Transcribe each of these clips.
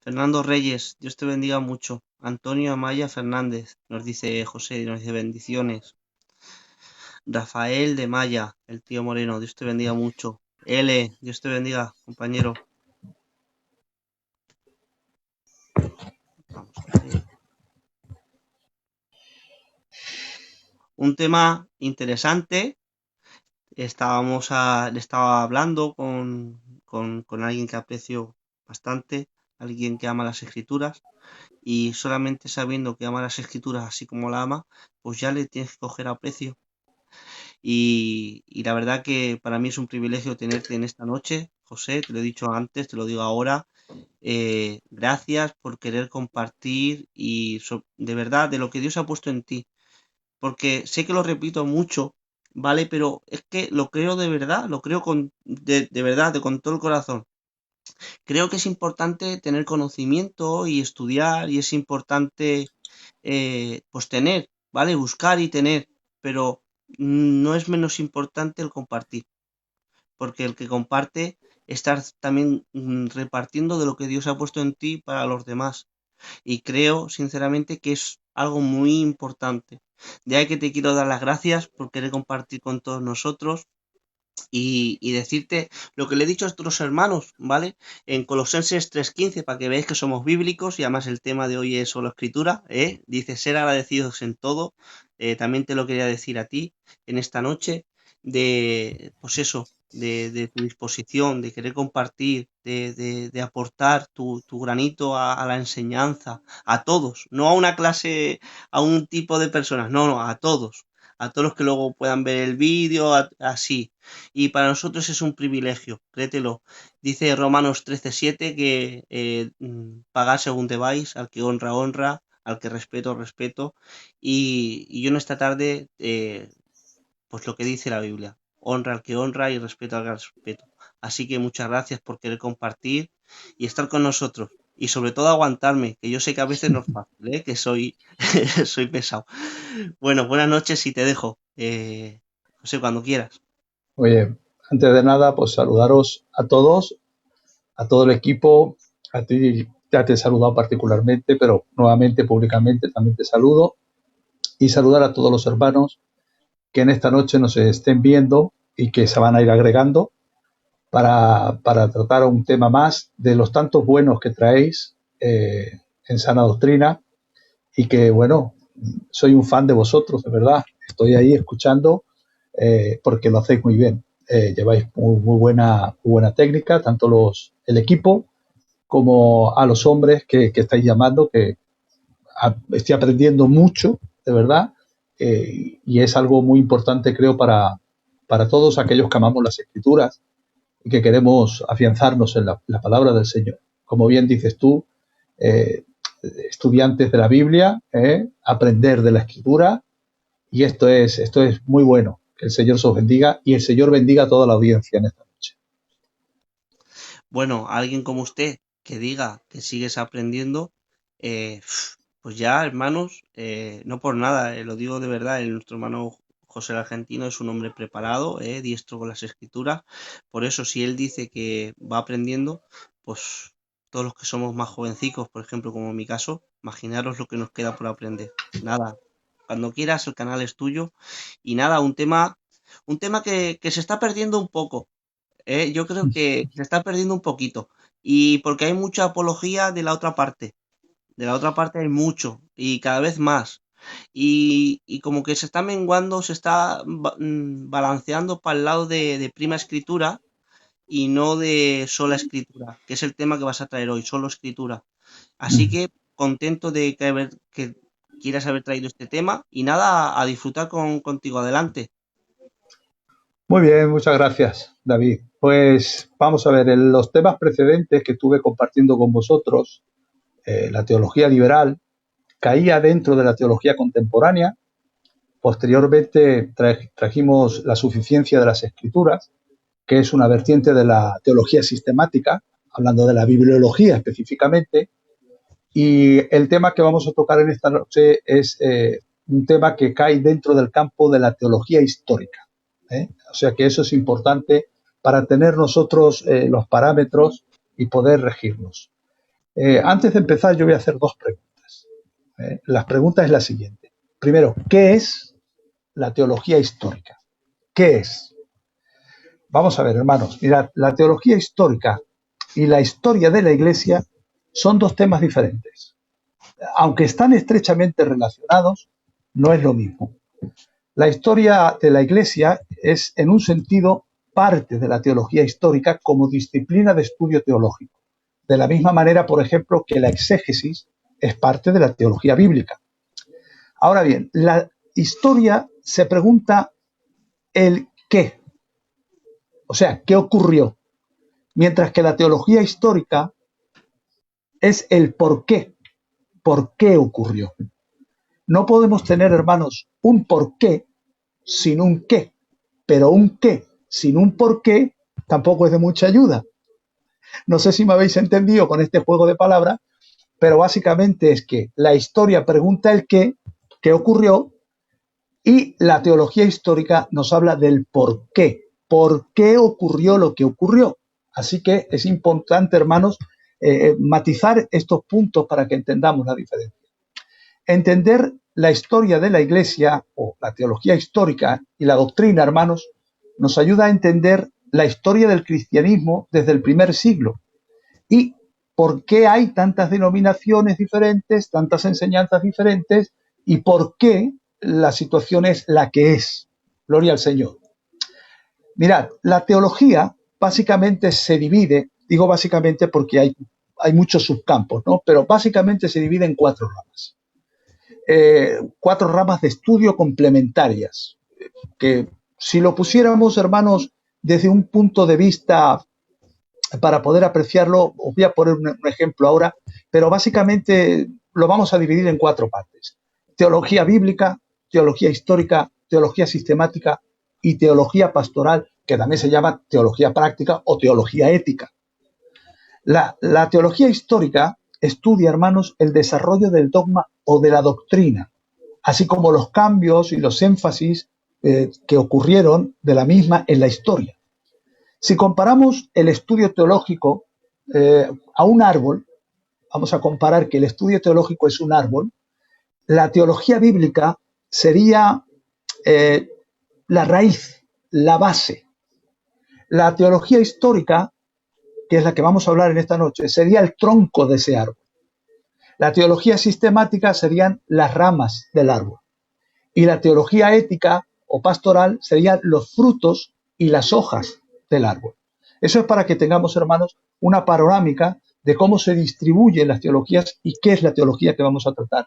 Fernando Reyes, Dios te bendiga mucho. Antonio Amaya Fernández, nos dice José, nos dice bendiciones. Rafael de Maya, el tío Moreno, Dios te bendiga mucho. L, Dios te bendiga, compañero. Vamos a ver. Un tema interesante. Le estaba hablando con alguien que aprecio bastante, alguien que ama las escrituras, y solamente sabiendo que ama las escrituras así como la ama, pues ya le tienes que coger aprecio. Y la verdad que para mí es un privilegio tenerte en esta noche, José, te lo he dicho antes, te lo digo ahora. Gracias por querer compartir y de verdad de lo que Dios ha puesto en ti, porque sé que lo repito mucho, ¿vale? Pero es que lo creo de verdad, lo creo de verdad, con todo el corazón. Creo que es importante tener conocimiento y estudiar y es importante pues tener, ¿vale? Buscar y tener, pero no es menos importante el compartir, porque el que comparte está también repartiendo de lo que Dios ha puesto en ti para los demás. Y creo, sinceramente, que es algo muy importante. De ahí que te quiero dar las gracias por querer compartir con todos nosotros y decirte lo que le he dicho a otros hermanos, ¿vale? En Colosenses 3:15, para que veáis que somos bíblicos y además el tema de hoy es solo escritura, ¿eh? Dice ser agradecidos en todo. También te lo quería decir a ti en esta noche, pues eso, de tu disposición, de querer compartir, de aportar tu granito a la enseñanza, a todos, no a una clase, a un tipo de personas, no, no, a todos los que luego puedan ver el vídeo, así. Y para nosotros es un privilegio, créetelo. Dice Romanos 13:7 que pagad según debáis, al que honra, honra, al que respeto, respeto. Y yo en esta tarde, pues lo que dice la Biblia, honra al que honra y respeto al que respeto. Así que muchas gracias por querer compartir y estar con nosotros. Y sobre todo aguantarme, que yo sé que a veces no es fácil, que soy, soy pesado. Bueno, buenas noches y te dejo. José, cuando quieras. Oye, antes de nada, pues saludaros a todos, a todo el equipo, a ti ya te he saludado particularmente, pero nuevamente, públicamente, también te saludo y saludar a todos los hermanos que en esta noche nos estén viendo y que se van a ir agregando para tratar un tema más de los tantos buenos que traéis en sana doctrina y que, bueno, soy un fan de vosotros, de verdad. Estoy ahí escuchando porque lo hacéis muy bien. Lleváis muy buena técnica, tanto el equipo como a los hombres que estáis llamando, que estoy aprendiendo mucho, de verdad, y es algo muy importante, creo, para todos aquellos que amamos las escrituras y que queremos afianzarnos en la palabra del Señor. Como bien dices tú, eh, estudiantes de la Biblia, aprender de la escritura, y esto es muy bueno. Que el Señor os bendiga y el Señor bendiga a toda la audiencia en esta noche. Bueno, alguien como usted que diga que sigues aprendiendo, eh, pues ya, hermanos, no por nada, lo digo de verdad, nuestro hermano José el Argentino es un hombre preparado, diestro con las escrituras. Por eso, si él dice que va aprendiendo, pues todos los que somos más jovencicos, por ejemplo, como en mi caso, imaginaros lo que nos queda por aprender. Nada, cuando quieras, el canal es tuyo. Y nada, un tema que se está perdiendo un poco. Yo creo que se está perdiendo un poquito. Y porque hay mucha apología de la otra parte. De la otra parte hay mucho. Y cada vez más. Y como que se está menguando, se está balanceando para el lado de prima escritura y no de sola escritura, que es el tema que vas a traer hoy, solo escritura. Así que contento de que quieras haber traído este tema y nada, a disfrutar contigo. Adelante. Muy bien, muchas gracias, David. Pues vamos a ver, en los temas precedentes que estuve compartiendo con vosotros, la teología liberal caía dentro de la teología contemporánea. Posteriormente trajimos la suficiencia de las escrituras, que es una vertiente de la teología sistemática, hablando de la bibliología específicamente. Y el tema que vamos a tocar en esta noche es un tema que cae dentro del campo de la teología histórica. O sea que eso es importante para tener nosotros los parámetros y poder regirnos. Antes de empezar, yo voy a hacer dos preguntas. La pregunta es la siguiente. Primero, ¿qué es la teología histórica? ¿Qué es? Vamos a ver, hermanos. Mirad, la teología histórica y la historia de la Iglesia son dos temas diferentes. Aunque están estrechamente relacionados, no es lo mismo. La historia de la Iglesia es, en un sentido, parte de la teología histórica como disciplina de estudio teológico. De la misma manera, por ejemplo, que la exégesis es parte de la teología bíblica. Ahora bien, la historia se pregunta el qué, o sea, qué ocurrió, mientras que la teología histórica es el por qué ocurrió. No podemos tener, hermanos, un por qué sin un qué, pero un qué sin un por qué tampoco es de mucha ayuda. No sé si me habéis entendido con este juego de palabras, pero básicamente es que la historia pregunta el qué ocurrió, y la teología histórica nos habla del por qué ocurrió lo que ocurrió. Así que es importante, hermanos, matizar estos puntos para que entendamos la diferencia. Entender la historia de la Iglesia o la teología histórica y la doctrina, hermanos, nos ayuda a entender la historia del cristianismo desde el primer siglo y por qué hay tantas denominaciones diferentes, tantas enseñanzas diferentes y por qué la situación es la que es. Gloria al Señor. Mirad, la teología básicamente se divide, digo básicamente porque hay muchos subcampos, ¿no? Pero básicamente se divide en cuatro ramas. Cuatro ramas de estudio complementarias, que si lo pusiéramos, hermanos, desde un punto de vista para poder apreciarlo, os voy a poner un ejemplo ahora, pero básicamente lo vamos a dividir en cuatro partes. Teología bíblica, teología histórica, teología sistemática y teología pastoral, que también se llama teología práctica o teología ética. La teología histórica estudia, hermanos, el desarrollo del dogma o de la doctrina, así como los cambios y los énfasis que ocurrieron de la misma en la historia. Si comparamos el estudio teológico a un árbol, vamos a comparar que el estudio teológico es un árbol, la teología bíblica sería la raíz, la base. La teología histórica, que es la que vamos a hablar en esta noche, sería el tronco de ese árbol. La teología sistemática serían las ramas del árbol. Y la teología ética o pastoral serían los frutos y las hojas del árbol. Eso es para que tengamos, hermanos, una panorámica de cómo se distribuyen las teologías y qué es la teología que vamos a tratar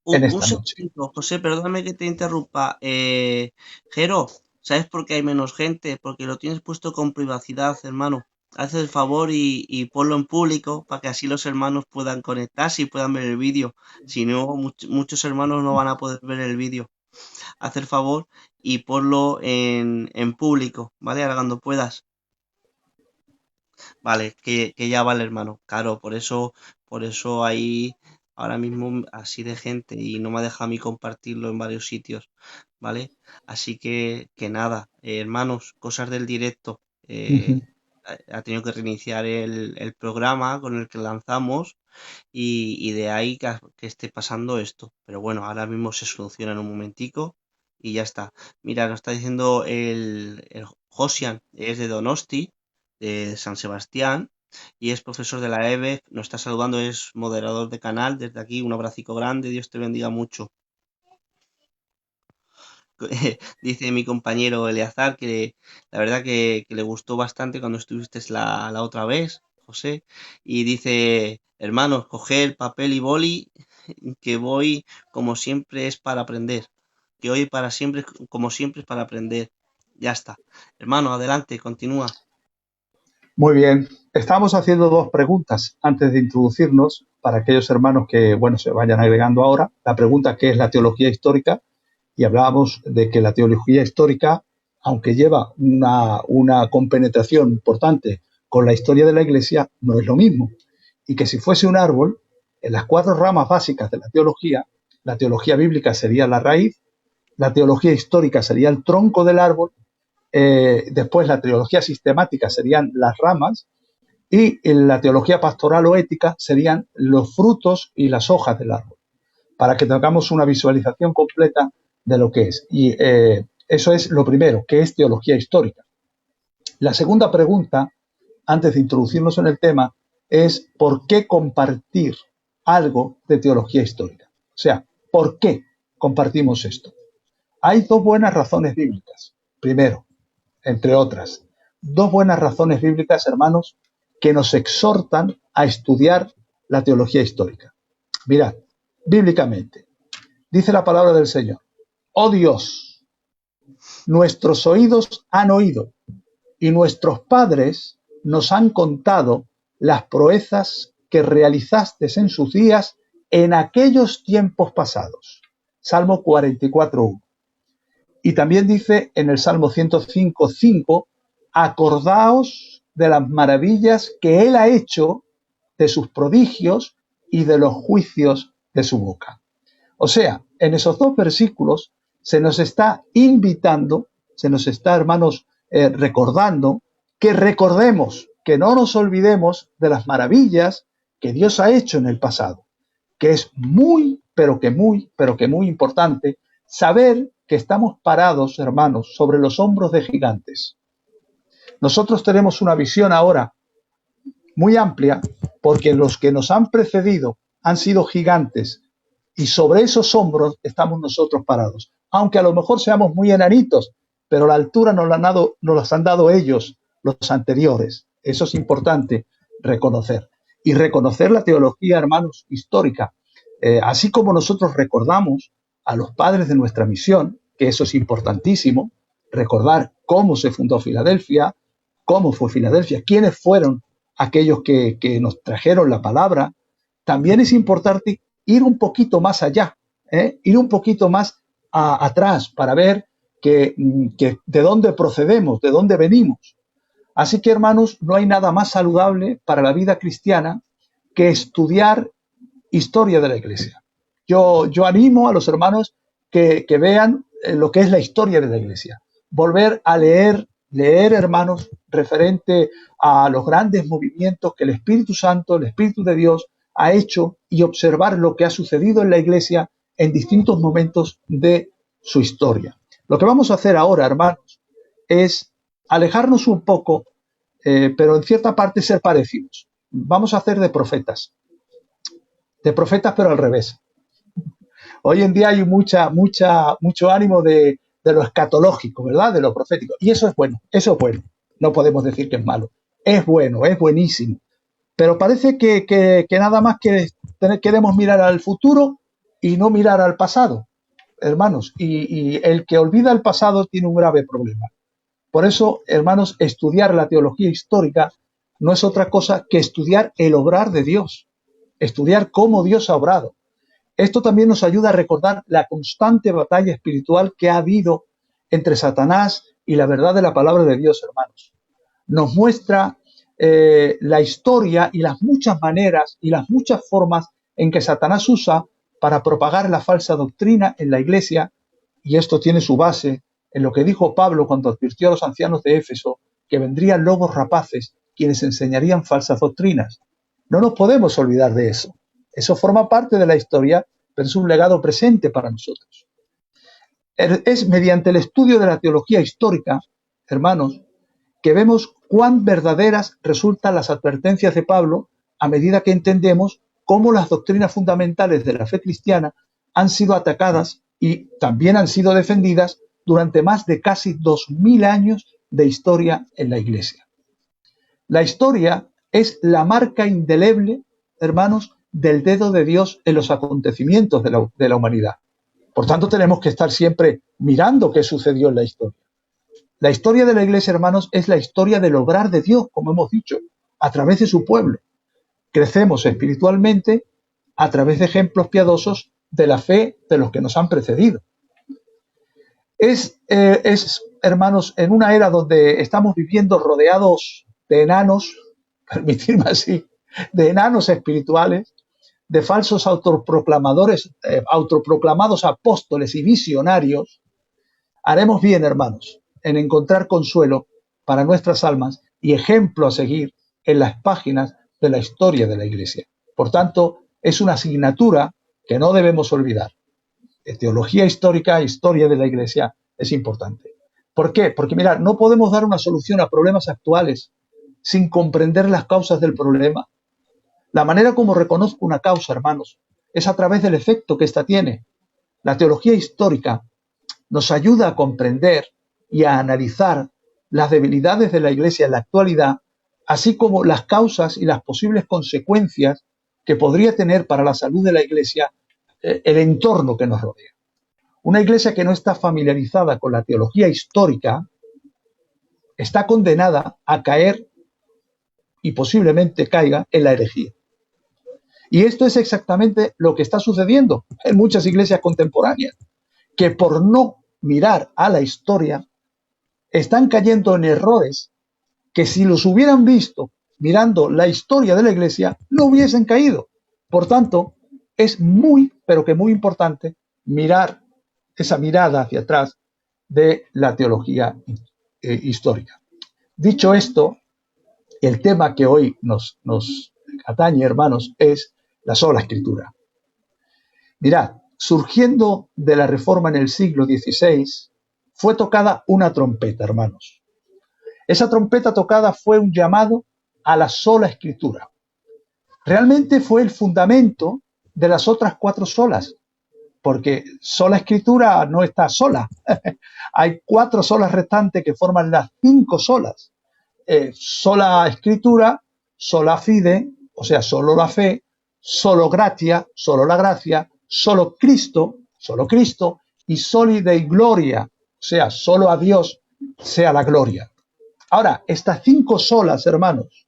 en esta noche. Segundito, José, perdóname que te interrumpa. Jero, ¿sabes por qué hay menos gente? Porque lo tienes puesto con privacidad, hermano. Haz el favor y ponlo en público para que así los hermanos puedan conectarse y puedan ver el vídeo. Si no, muchos hermanos no van a poder ver el vídeo. Haz el favor y ponlo en público, ¿vale? Ahora cuando puedas. Vale, que ya vale, hermano. Claro, por eso hay ahora mismo así de gente y no me ha dejado a mí compartirlo en varios sitios, ¿vale? Así que nada, hermanos, cosas del directo. Ha tenido que reiniciar el programa con el que lanzamos y de ahí que esté pasando esto. Pero bueno, ahora mismo se soluciona en un momentico y ya está. Mira, nos está diciendo el Josian, es de Donosti, de San Sebastián, y es profesor de la EBE. Nos está saludando, es moderador de canal. Desde aquí, un abracico grande, Dios te bendiga mucho. Dice mi compañero Eleazar que la verdad que le gustó bastante cuando estuviste la otra vez, José, y dice, hermanos, coger papel y boli, que voy como siempre es para aprender, que hoy para siempre, como siempre es para aprender. Ya está. Hermano, adelante, continúa. Muy bien. Estamos haciendo dos preguntas antes de introducirnos para aquellos hermanos que, bueno, se vayan agregando ahora. La pregunta, ¿qué es la teología histórica? Y hablábamos de que la teología histórica, aunque lleva una compenetración importante con la historia de la Iglesia, no es lo mismo. Y que si fuese un árbol, en las cuatro ramas básicas de la teología bíblica sería la raíz, la teología histórica sería el tronco del árbol, después la teología sistemática serían las ramas Y en la teología pastoral o ética serían los frutos y las hojas del árbol, para que tengamos una visualización completa de lo que es. Y eso es lo primero, que es teología histórica. La segunda pregunta, antes de introducirnos en el tema, es ¿por qué compartir algo de teología histórica? O sea, ¿por qué compartimos esto? Hay dos buenas razones bíblicas. Primero, entre otras, dos buenas razones bíblicas, hermanos, que nos exhortan a estudiar la teología histórica. Mirad, bíblicamente, dice la palabra del Señor: oh Dios, nuestros oídos han oído y nuestros padres nos han contado las proezas que realizaste en sus días en aquellos tiempos pasados. Salmo 44:1. Y también dice en el Salmo 105:5, acordaos de las maravillas que Él ha hecho, de sus prodigios y de los juicios de su boca. O sea, en esos dos versículos se nos está invitando, se nos está, hermanos, recordando que recordemos, que no nos olvidemos de las maravillas que Dios ha hecho en el pasado, que es muy, pero que muy importante saber que estamos parados, hermanos, sobre los hombros de gigantes. Nosotros tenemos una visión ahora muy amplia porque los que nos han precedido han sido gigantes y sobre esos hombros estamos nosotros parados. Aunque a lo mejor seamos muy enanitos, pero la altura nos la han dado ellos, los anteriores. Eso es importante reconocer. Y reconocer la teología, hermanos, histórica. Así como nosotros recordamos a los padres de nuestra misión, que eso es importantísimo, recordar cómo se fundó Filadelfia, cómo fue Filadelfia, quiénes fueron aquellos que nos trajeron la palabra. También es importante ir un poquito más allá, ir un poquito más atrás para ver que de dónde procedemos, de dónde venimos. Así que, hermanos, no hay nada más saludable para la vida cristiana que estudiar historia de la Iglesia. Yo animo a los hermanos que vean lo que es la historia de la Iglesia. Volver a leer, hermanos, referente a los grandes movimientos que el Espíritu Santo, el Espíritu de Dios, ha hecho y observar lo que ha sucedido en la Iglesia en distintos momentos de su historia. Lo que vamos a hacer ahora, hermanos, es alejarnos un poco, pero en cierta parte ser parecidos. Vamos a hacer de profetas pero al revés. Hoy en día hay mucho ánimo de lo escatológico, ¿verdad? De lo profético. Y eso es bueno, No podemos decir que es malo. Es bueno, es buenísimo. Pero parece que nada más queremos mirar al futuro y no mirar al pasado, hermanos. Y el que olvida el pasado tiene un grave problema. Por eso, hermanos, estudiar la teología histórica no es otra cosa que estudiar el obrar de Dios, estudiar cómo Dios ha obrado. Esto también nos ayuda a recordar la constante batalla espiritual que ha habido entre Satanás y la verdad de la palabra de Dios, hermanos. Nos muestra la historia y las muchas maneras y las muchas formas en que Satanás usa para propagar la falsa doctrina en la iglesia, y esto tiene su base en lo que dijo Pablo cuando advirtió a los ancianos de Éfeso que vendrían lobos rapaces quienes enseñarían falsas doctrinas. No nos podemos olvidar de eso. Eso forma parte de la historia, pero es un legado presente para nosotros. Es mediante el estudio de la teología histórica, hermanos, que vemos cuán verdaderas resultan las advertencias de Pablo a medida que entendemos cómo las doctrinas fundamentales de la fe cristiana han sido atacadas y también han sido defendidas durante más de casi 2000 años de historia en la Iglesia. La historia es la marca indeleble, hermanos, del dedo de Dios en los acontecimientos de la humanidad. Por tanto, tenemos que estar siempre mirando qué sucedió en la historia. La historia de la Iglesia, hermanos, es la historia del obrar de Dios, como hemos dicho, a través de su pueblo. Crecemos espiritualmente a través de ejemplos piadosos de la fe de los que nos han precedido. Es, hermanos, en una era donde estamos viviendo rodeados de enanos, permitirme así, de enanos espirituales, de falsos autoproclamados apóstoles y visionarios, haremos bien, hermanos, en encontrar consuelo para nuestras almas y ejemplo a seguir en las páginas de la historia de la Iglesia. Por tanto, es una asignatura que no debemos olvidar. Teología histórica, historia de la Iglesia, es importante. ¿Por qué? Porque, mirad, no podemos dar una solución a problemas actuales sin comprender las causas del problema. La manera como reconozco una causa, hermanos, es a través del efecto que ésta tiene. La teología histórica nos ayuda a comprender y a analizar las debilidades de la Iglesia en la actualidad, así como las causas y las posibles consecuencias que podría tener para la salud de la Iglesia el entorno que nos rodea. Una Iglesia que no está familiarizada con la teología histórica está condenada a caer y posiblemente caiga en la herejía. Y esto es exactamente lo que está sucediendo en muchas iglesias contemporáneas, que por no mirar a la historia están cayendo en errores que si los hubieran visto mirando la historia de la Iglesia no hubiesen caído. Por tanto, es muy, pero que muy importante mirar esa mirada hacia atrás de la teología histórica. Dicho esto, el tema que hoy nos atañe, hermanos, es la sola Escritura. Mirad, surgiendo de la Reforma en el siglo XVI, fue tocada una trompeta, hermanos. Esa trompeta tocada fue un llamado a la sola Escritura. Realmente fue el fundamento de las otras 4 solas, porque sola Escritura no está sola. Hay 4 solas restantes que forman las 5 solas. Sola Escritura, sola fide, o sea, solo la fe, solo gratia, solo la gracia, solo Cristo, y soli Dei gloria, o sea, solo a Dios sea la gloria. Ahora, estas 5 solas, hermanos,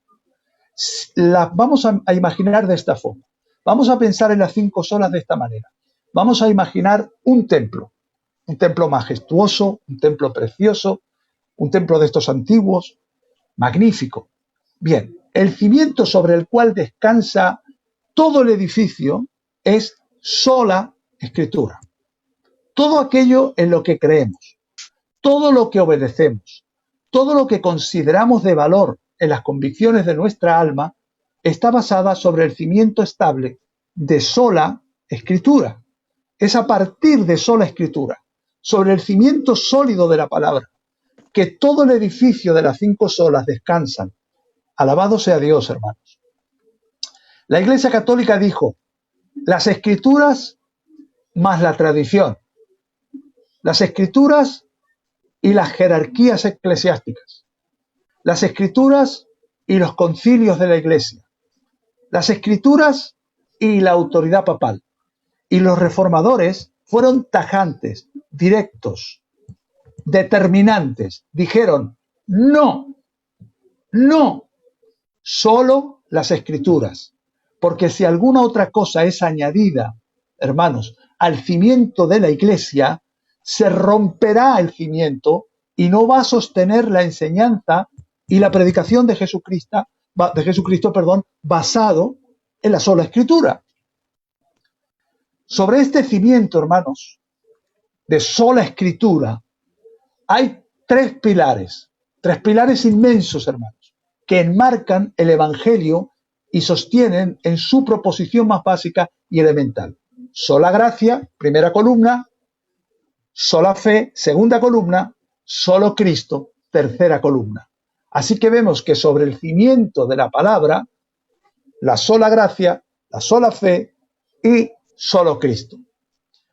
las vamos a imaginar de esta forma. Vamos a pensar en las 5 solas de esta manera. Vamos a imaginar un templo majestuoso, un templo precioso, un templo de estos antiguos, magnífico. Bien, el cimiento sobre el cual descansa todo el edificio es sola Escritura. Todo aquello en lo que creemos, todo lo que obedecemos, todo lo que consideramos de valor en las convicciones de nuestra alma, está basada sobre el cimiento estable de sola Escritura. Es a partir de sola Escritura, sobre el cimiento sólido de la palabra, que todo el edificio de las 5 solas descansan. Alabado sea Dios, hermanos. La Iglesia Católica dijo, las Escrituras más la tradición, las Escrituras y las jerarquías eclesiásticas, las Escrituras y los concilios de la Iglesia, las Escrituras y la autoridad papal. Y los reformadores fueron tajantes, directos, determinantes. Dijeron, no, solo las Escrituras. Porque si alguna otra cosa es añadida, hermanos, al cimiento de la Iglesia, se romperá el cimiento y no va a sostener la enseñanza y la predicación de Jesucristo, basado en la sola Escritura. Sobre este cimiento, hermanos, de sola Escritura, hay 3 pilares inmensos, hermanos, que enmarcan el Evangelio y sostienen en su proposición más básica y elemental. Sola gracia, primera columna, sola fe, segunda columna, solo Cristo, tercera columna. Así que vemos que sobre el cimiento de la palabra, la sola gracia, la sola fe y solo Cristo.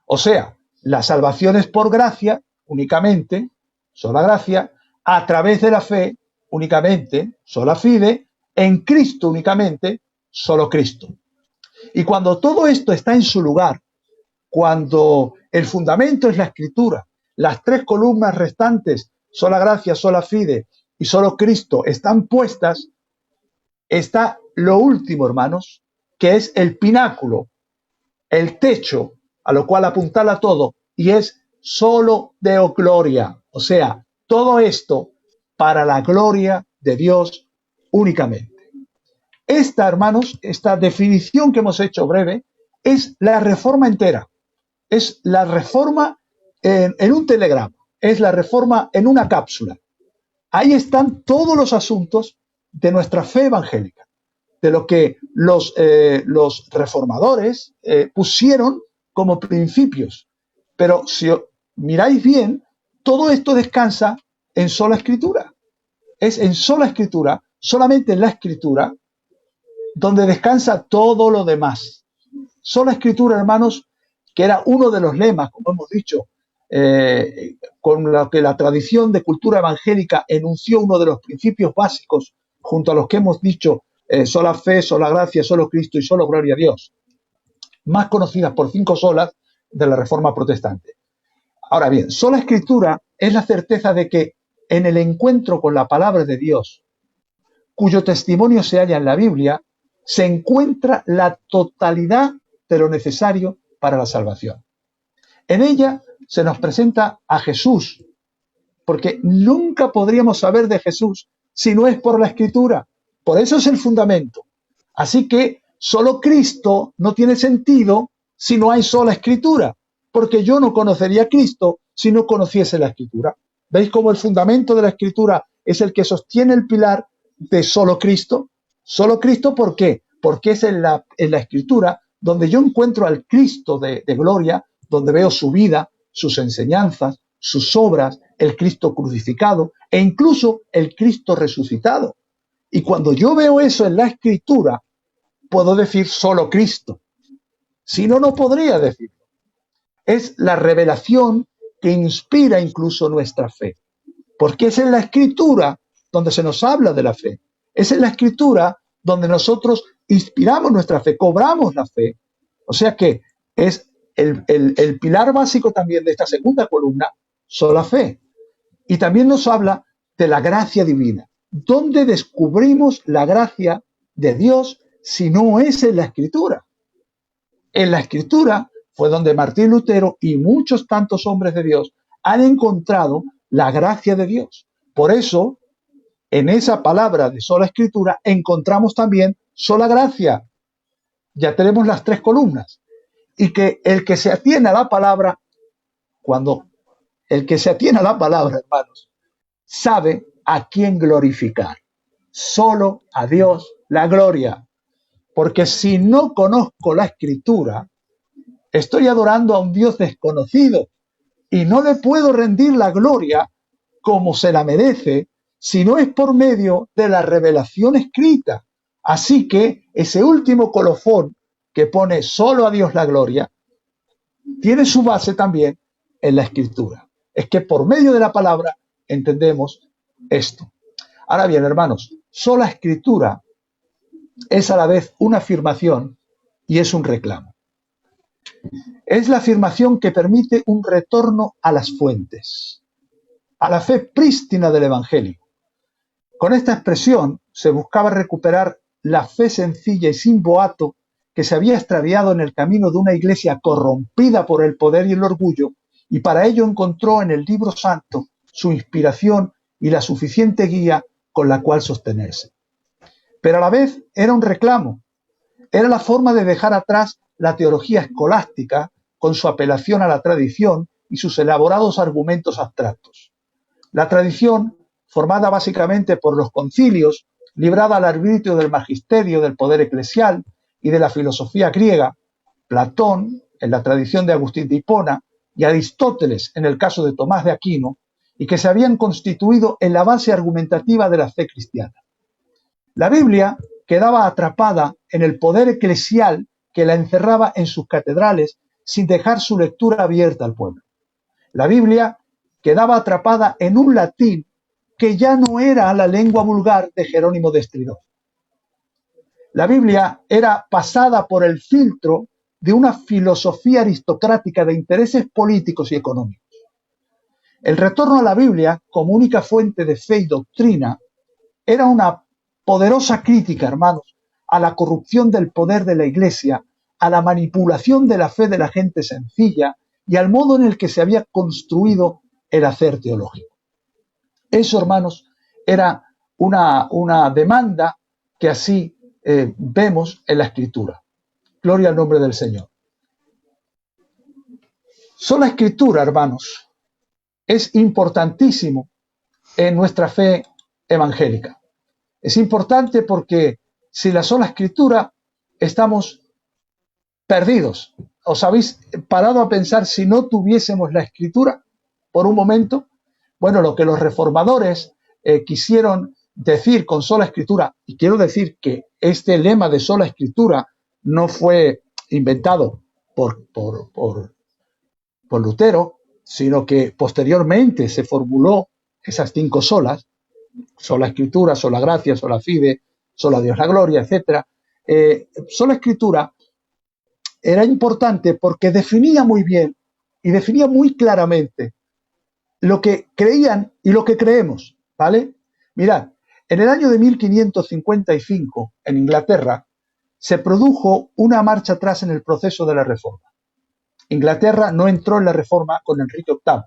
O sea, la salvación es por gracia, únicamente, sola gracia, a través de la fe, únicamente, sola fide, en Cristo únicamente, solo Cristo. Y cuando todo esto está en su lugar, cuando el fundamento es la Escritura, las 3 columnas restantes, sola gracia, sola fide y solo Cristo, están puestas, está lo último, hermanos, que es el pináculo, el techo, a lo cual apuntala todo, y es solo Deo gloria. O sea, todo esto para la gloria de Dios únicamente. Esta, hermanos, esta definición que hemos hecho breve, es la Reforma entera. Es la Reforma en un telegrama. Es la Reforma en una cápsula. Ahí están todos los asuntos de nuestra fe evangélica, de lo que los reformadores pusieron como principios. Pero si miráis bien, todo esto descansa en sola escritura. Es en sola escritura, solamente en la escritura, donde descansa todo lo demás. Sola escritura, hermanos, que era uno de los lemas, como hemos dicho, con lo que la tradición de cultura evangélica enunció uno de los principios básicos, junto a los que hemos dicho, sola fe, sola gracia, solo Cristo y solo gloria a Dios, más conocidas por 5 solas de la Reforma Protestante. Ahora bien, sola escritura es la certeza de que en el encuentro con la palabra de Dios, cuyo testimonio se halla en la Biblia, se encuentra la totalidad de lo necesario para la salvación. En ella se nos presenta a Jesús, porque nunca podríamos saber de Jesús si no es por la Escritura. Por eso es el fundamento. Así que solo Cristo no tiene sentido si no hay sola Escritura, porque yo no conocería a Cristo si no conociese la Escritura. ¿Veis cómo el fundamento de la Escritura es el que sostiene el pilar de solo Cristo? Solo Cristo, ¿por qué? Porque es en la Escritura donde yo encuentro al Cristo de gloria, donde veo su vida, sus enseñanzas, sus obras, el Cristo crucificado e incluso el Cristo resucitado. Y cuando yo veo eso en la Escritura, puedo decir solo Cristo. Si no, no podría decirlo. Es la revelación que inspira incluso nuestra fe. Porque es en la Escritura donde se nos habla de la fe. Es en la Escritura donde nosotros inspiramos nuestra fe, cobramos la fe. O sea que es el pilar básico también de esta segunda columna, sola fe. Y también nos habla de la gracia divina. ¿Dónde descubrimos la gracia de Dios si no es en la Escritura? En la Escritura fue donde Martín Lutero y muchos tantos hombres de Dios han encontrado la gracia de Dios. Por eso, en esa palabra de sola Escritura encontramos también sola gracia. Ya tenemos las 3 columnas. Y que el que se atiene a la palabra, hermanos, sabe a quién glorificar. Solo a Dios la gloria. Porque si no conozco la Escritura, estoy adorando a un Dios desconocido y no le puedo rendir la gloria como se la merece si no es por medio de la revelación escrita. Así que ese último colofón que pone solo a Dios la gloria tiene su base también en la Escritura. Es que por medio de la palabra entendemos esto. Ahora bien, hermanos, sola Escritura es a la vez una afirmación y es un reclamo. Es la afirmación que permite un retorno a las fuentes, a la fe prístina del Evangelio. Con esta expresión se buscaba recuperar la fe sencilla y sin boato que se había extraviado en el camino de una iglesia corrompida por el poder y el orgullo, y para ello encontró en el Libro Santo su inspiración y la suficiente guía con la cual sostenerse. Pero a la vez era un reclamo, era la forma de dejar atrás la teología escolástica con su apelación a la tradición y sus elaborados argumentos abstractos. La tradición, formada básicamente por los concilios, librada al arbitrio del magisterio, del poder eclesial y de la filosofía griega, Platón, en la tradición de Agustín de Hipona, y Aristóteles, en el caso de Tomás de Aquino, y que se habían constituido en la base argumentativa de la fe cristiana. La Biblia quedaba atrapada en el poder eclesial que la encerraba en sus catedrales sin dejar su lectura abierta al pueblo. La Biblia quedaba atrapada en un latín que ya no era la lengua vulgar de Jerónimo de Estridón. La Biblia era pasada por el filtro de una filosofía aristocrática de intereses políticos y económicos. El retorno a la Biblia como única fuente de fe y doctrina era una poderosa crítica, hermanos, a la corrupción del poder de la Iglesia, a la manipulación de la fe de la gente sencilla y al modo en el que se había construido el hacer teológico. Eso, hermanos, era una demanda que así vemos en la Escritura. Gloria al nombre del Señor. Sola Escritura, hermanos, es importantísimo en nuestra fe evangélica. Es importante porque sin la sola escritura estamos perdidos. ¿Os habéis parado a pensar si no tuviésemos la escritura por un momento? Bueno, lo que los reformadores quisieron decir con sola escritura, y quiero decir que este lema de sola escritura no fue inventado por Lutero, sino que posteriormente se formuló esas 5 solas, sola escritura, sola gracia, sola fide, sola Dios la gloria, etc. Sola escritura era importante porque definía muy bien y definía muy claramente lo que creían y lo que creemos, ¿vale? Mirad, en el año de 1555, en Inglaterra, se produjo una marcha atrás en el proceso de la Reforma. Inglaterra no entró en la Reforma con Enrique VIII.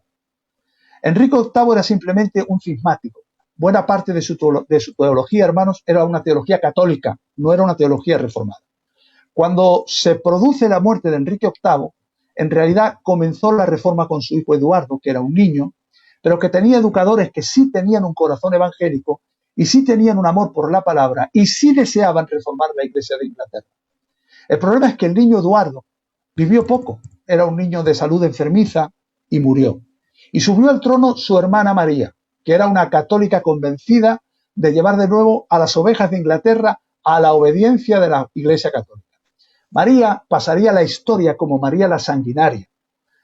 Enrique VIII era simplemente un cismático. Buena parte de su teología, hermanos, era una teología católica, no era una teología reformada. Cuando se produce la muerte de Enrique VIII, en realidad comenzó la Reforma con su hijo Eduardo, que era un niño, pero que tenía educadores que sí tenían un corazón evangélico y sí tenían un amor por la palabra y sí deseaban reformar la Iglesia de Inglaterra. El problema es que el niño Eduardo vivió poco, era un niño de salud enfermiza y murió. Y subió al trono su hermana María, que era una católica convencida de llevar de nuevo a las ovejas de Inglaterra a la obediencia de la Iglesia católica. María pasaría a la historia como María la Sanguinaria.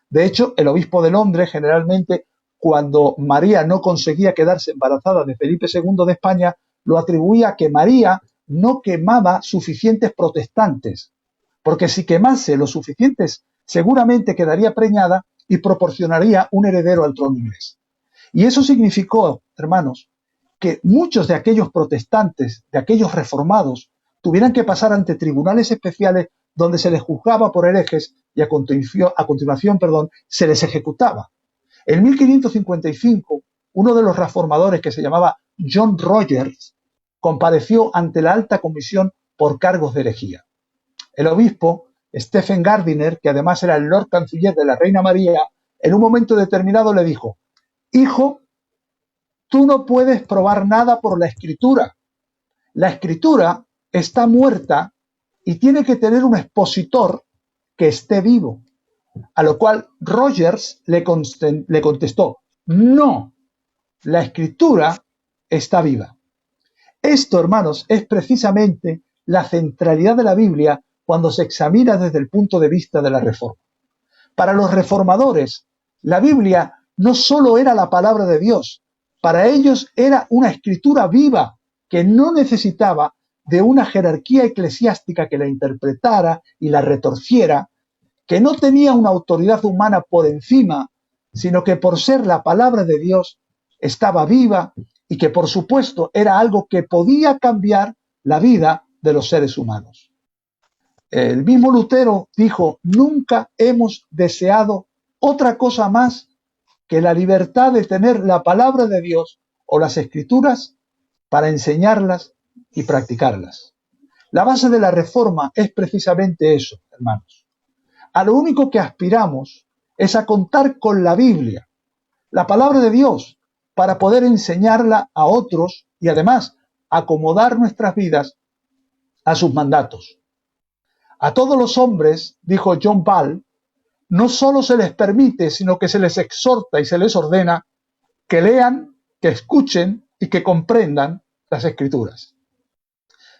De hecho, el obispo de Londres generalmente, cuando María no conseguía quedarse embarazada de Felipe II de España, lo atribuía a que María no quemaba suficientes protestantes, porque si quemase los suficientes, seguramente quedaría preñada y proporcionaría un heredero al trono inglés. Y eso significó, hermanos, que muchos de aquellos protestantes, de aquellos reformados, tuvieran que pasar ante tribunales especiales donde se les juzgaba por herejes y a continuación, se les ejecutaba. En 1555, uno de los reformadores, que se llamaba John Rogers, compareció ante la alta comisión por cargos de herejía. El obispo, Stephen Gardiner, que además era el Lord Canciller de la Reina María, en un momento determinado le dijo: hijo, tú no puedes probar nada por la escritura. La escritura está muerta y tiene que tener un expositor que esté vivo. A lo cual Rogers le contestó: no, la escritura está viva. Esto, hermanos, es precisamente la centralidad de la Biblia cuando se examina desde el punto de vista de la Reforma. Para los reformadores, la Biblia no solo era la palabra de Dios, para ellos era una escritura viva que no necesitaba de una jerarquía eclesiástica que la interpretara y la retorciera, que no tenía una autoridad humana por encima, sino que por ser la palabra de Dios estaba viva y que por supuesto era algo que podía cambiar la vida de los seres humanos. El mismo Lutero dijo: nunca hemos deseado otra cosa más que la libertad de tener la palabra de Dios o las escrituras para enseñarlas y practicarlas. La base de la Reforma es precisamente eso, hermanos. A lo único que aspiramos es a contar con la Biblia, la palabra de Dios, para poder enseñarla a otros y además acomodar nuestras vidas a sus mandatos. A todos los hombres, dijo John Ball, no solo se les permite, sino que se les exhorta y se les ordena que lean, que escuchen y que comprendan las Escrituras.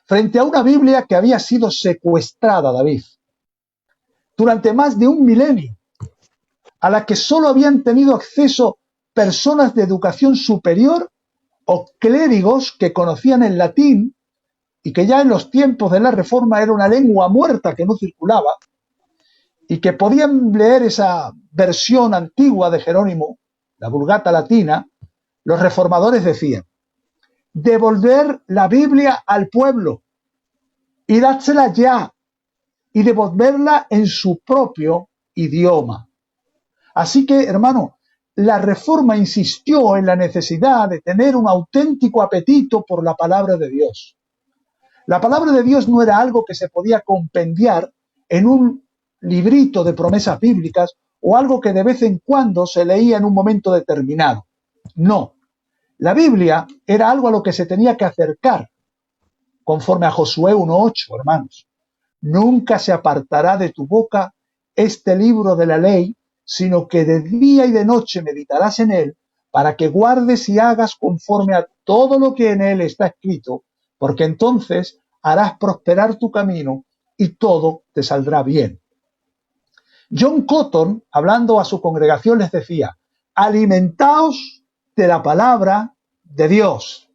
Frente a una Biblia que había sido secuestrada, David, durante más de un milenio, a la que solo habían tenido acceso personas de educación superior o clérigos que conocían el latín y que ya en los tiempos de la Reforma era una lengua muerta que no circulaba, y que podían leer esa versión antigua de Jerónimo, la Vulgata Latina, los reformadores decían: devolver la Biblia al pueblo y dársela ya, y devolverla en su propio idioma. Así que, hermano, la Reforma insistió en la necesidad de tener un auténtico apetito por la palabra de Dios. La palabra de Dios no era algo que se podía compendiar en un librito de promesas bíblicas o algo que de vez en cuando se leía en un momento determinado. No, la Biblia era algo a lo que se tenía que acercar conforme a Josué 1:8, hermanos. Nunca se apartará de tu boca este libro de la ley, sino que de día y de noche meditarás en él, para que guardes y hagas conforme a todo lo que en él está escrito, porque entonces harás prosperar tu camino y todo te saldrá bien. John Cotton, hablando a su congregación, les decía: alimentaos de la palabra de Dios.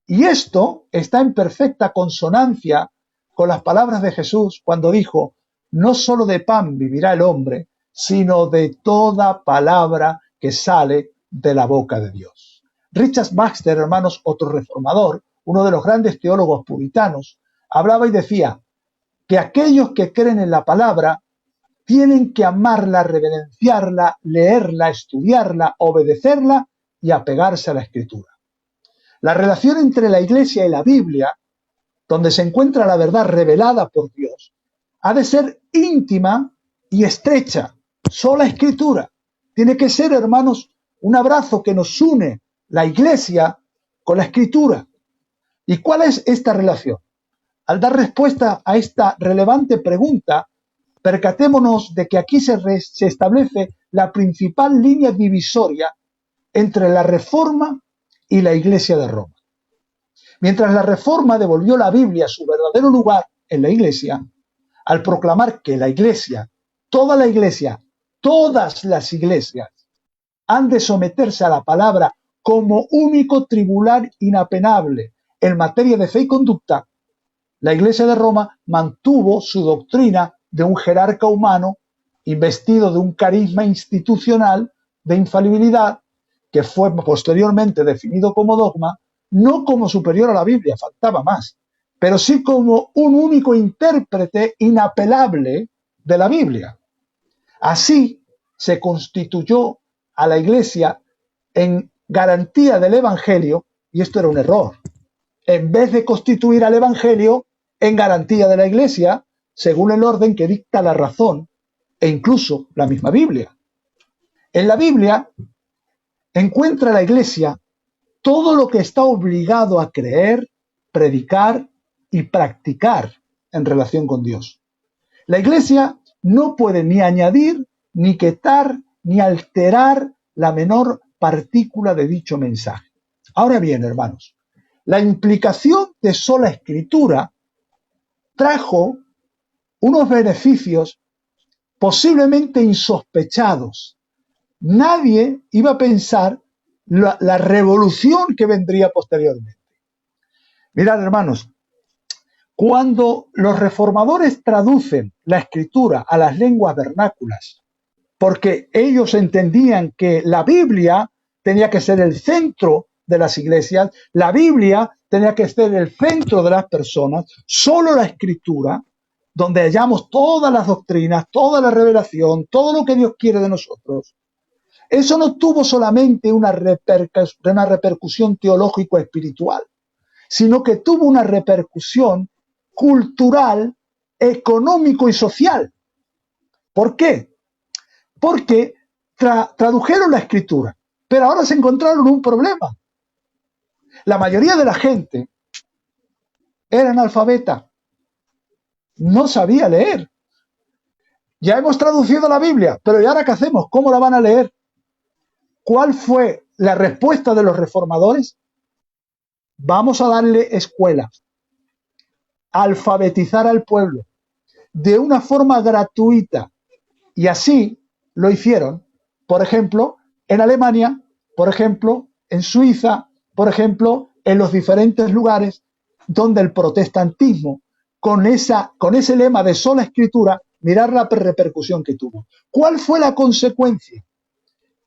Y esto está en perfecta consonancia con las palabras de Jesús cuando dijo: no solo de pan vivirá el hombre, sino de toda palabra que sale de la boca de Dios. Richard Baxter, hermanos, otro reformador, uno de los grandes teólogos puritanos, hablaba y decía que aquellos que creen en la palabra tienen que amarla, reverenciarla, leerla, estudiarla, obedecerla y apegarse a la Escritura. La relación entre la Iglesia y la Biblia, donde se encuentra la verdad revelada por Dios, ha de ser íntima y estrecha. Sola Escritura. Tiene que ser, hermanos, un abrazo que nos une la Iglesia con la Escritura. ¿Y cuál es esta relación? Al dar respuesta a esta relevante pregunta, percatémonos de que aquí se establece la principal línea divisoria entre la Reforma y la Iglesia de Roma. Mientras la Reforma devolvió la Biblia a su verdadero lugar en la Iglesia, al proclamar que la Iglesia, toda la Iglesia, todas las iglesias, han de someterse a la palabra como único tribunal inapenable en materia de fe y conducta, la Iglesia de Roma mantuvo su doctrina de un jerarca humano investido de un carisma institucional de infalibilidad que fue posteriormente definido como dogma, no como superior a la Biblia, faltaba más, pero sí como un único intérprete inapelable de la Biblia. Así se constituyó a la Iglesia en garantía del Evangelio, y esto era un error. En vez de constituir al Evangelio en garantía de la Iglesia, según el orden que dicta la razón e incluso la misma Biblia. En la Biblia encuentra la Iglesia todo lo que está obligado a creer, predicar y practicar en relación con Dios. La Iglesia no puede ni añadir, ni quitar, ni alterar la menor partícula de dicho mensaje. Ahora bien, hermanos, la implicación de sola Escritura trajo unos beneficios posiblemente insospechados. Nadie iba a pensar la revolución que vendría posteriormente. Mirad, hermanos, cuando los reformadores traducen la Escritura a las lenguas vernáculas, porque ellos entendían que la Biblia tenía que ser el centro de las iglesias, la Biblia tenía que ser el centro de las personas, solo la Escritura, donde hallamos todas las doctrinas, toda la revelación, todo lo que Dios quiere de nosotros. Eso no tuvo solamente una repercusión teológico-espiritual, sino que tuvo una repercusión cultural, económico y social. ¿Por qué? Porque tradujeron la Escritura, pero ahora se encontraron un problema. La mayoría de la gente era analfabeta, no sabía leer. Ya hemos traducido la Biblia, pero ¿y ahora qué hacemos? ¿Cómo la van a leer? ¿Cuál fue la respuesta de los reformadores? Vamos a darle escuela, alfabetizar al pueblo de una forma gratuita. Y así lo hicieron, por ejemplo, en Alemania, por ejemplo, en Suiza, por ejemplo, en los diferentes lugares donde el protestantismo, con ese lema de sola Escritura, mirar la repercusión que tuvo. ¿Cuál fue la consecuencia?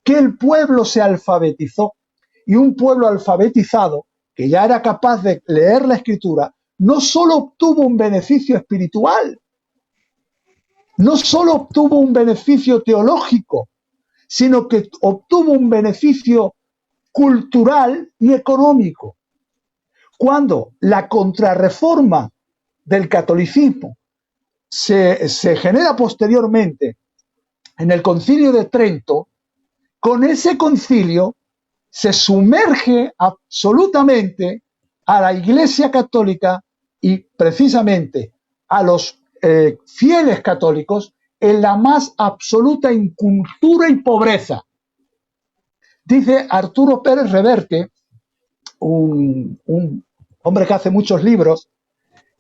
Que el pueblo se alfabetizó, y un pueblo alfabetizado, que ya era capaz de leer la Escritura, no solo obtuvo un beneficio espiritual, no solo obtuvo un beneficio teológico, sino que obtuvo un beneficio cultural y económico. Cuando la contrarreforma del catolicismo se genera posteriormente en el Concilio de Trento, con ese concilio se sumerge absolutamente a la Iglesia Católica y precisamente a los fieles católicos en la más absoluta incultura y pobreza. Dice Arturo Pérez Reverte, un hombre que hace muchos libros,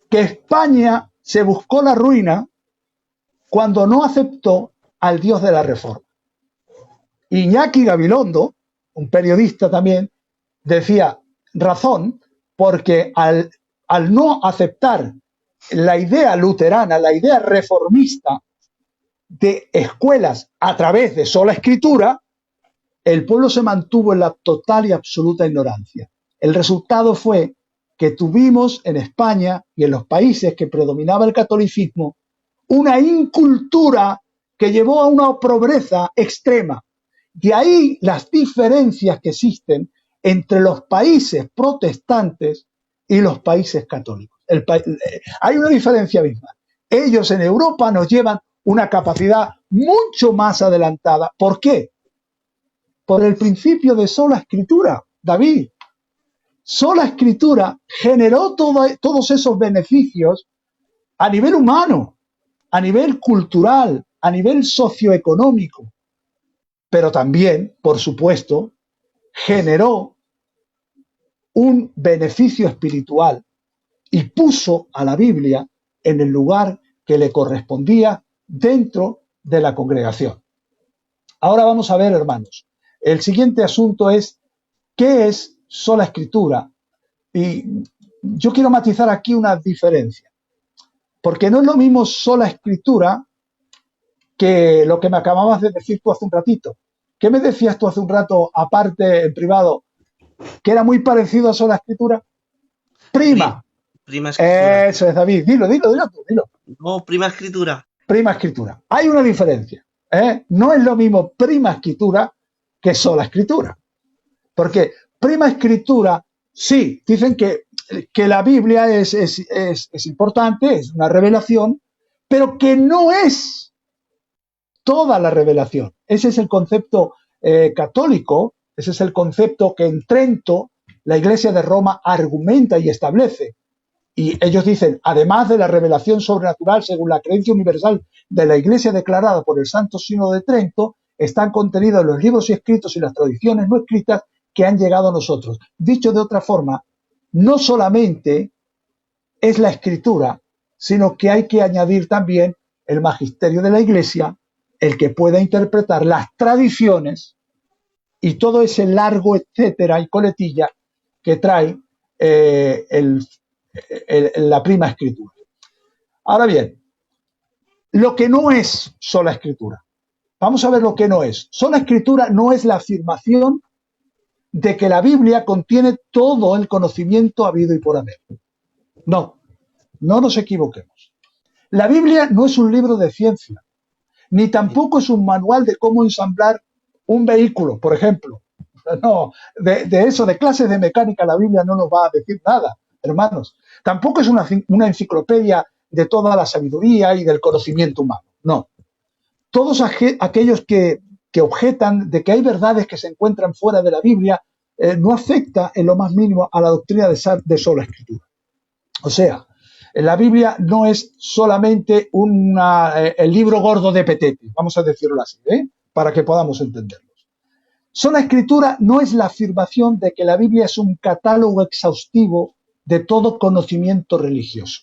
que España se buscó la ruina cuando no aceptó al Dios de la Reforma. Iñaki Gabilondo, un periodista también, decía, razón, porque al no aceptar la idea luterana, la idea reformista de escuelas a través de sola escritura, el pueblo se mantuvo en la total y absoluta ignorancia. El resultado fue que tuvimos en España y en los países que predominaba el catolicismo una incultura que llevó a una pobreza extrema. De ahí las diferencias que existen entre los países protestantes y los países católicos. Hay una diferencia misma. Ellos en Europa nos llevan una capacidad mucho más adelantada. ¿Por qué? Por el principio de sola escritura, David. Sola escritura generó todos esos beneficios a nivel humano, a nivel cultural, a nivel socioeconómico, pero también, por supuesto, generó un beneficio espiritual y puso a la Biblia en el lugar que le correspondía dentro de la congregación. Ahora vamos a ver, hermanos, el siguiente asunto es ¿qué es sola escritura? Y yo quiero matizar aquí una diferencia, porque no es lo mismo sola escritura que lo que me acababas de decir tú hace un ratito. ¿Qué me decías tú hace un rato, aparte en privado, que era muy parecido a sola escritura? Prima. Prima escritura. Eso es, David. Dilo tú, dilo. No, prima escritura. Prima escritura. Hay una diferencia. No es lo mismo prima escritura que sola escritura. Porque prima escritura, sí, dicen que la Biblia es importante, es una revelación, pero que no es toda la revelación. Ese es el concepto católico, ese es el concepto que en Trento la Iglesia de Roma argumenta y establece. Y ellos dicen, además de la revelación sobrenatural según la creencia universal de la Iglesia declarada por el Santo Sínodo de Trento, están contenidos los libros y escritos y las tradiciones no escritas que han llegado a nosotros. Dicho de otra forma, no solamente es la escritura, sino que hay que añadir también el magisterio de la Iglesia, el que pueda interpretar las tradiciones y todo ese largo etcétera y coletilla que trae la prima escritura. Ahora bien, lo que no es sola escritura. Vamos a ver lo que no es. Sola escritura no es la afirmación de que la Biblia contiene todo el conocimiento habido y por haber. No, no nos equivoquemos. La Biblia no es un libro de ciencia, ni tampoco es un manual de cómo ensamblar un vehículo, por ejemplo. No, de eso, de clases de mecánica, la Biblia no nos va a decir nada, hermanos. Tampoco es una enciclopedia de toda la sabiduría y del conocimiento humano. No. Todos aquellos que objetan de que hay verdades que se encuentran fuera de la Biblia, no afecta en lo más mínimo a la doctrina de sola escritura. O sea, la Biblia no es solamente el libro gordo de Petete, vamos a decirlo así, para que podamos entenderlo. Sola escritura no es la afirmación de que la Biblia es un catálogo exhaustivo de todo conocimiento religioso.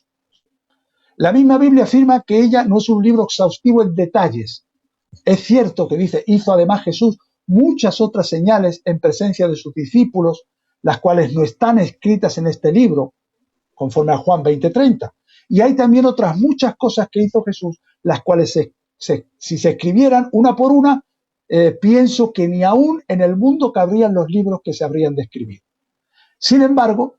La misma Biblia afirma que ella no es un libro exhaustivo en detalles. Es cierto que dice, hizo además Jesús muchas otras señales en presencia de sus discípulos, las cuales no están escritas en este libro, conforme a Juan 20:30. Y hay también otras muchas cosas que hizo Jesús, las cuales si se escribieran una por una, pienso que ni aún en el mundo cabrían los libros que se habrían de escribir. Sin embargo,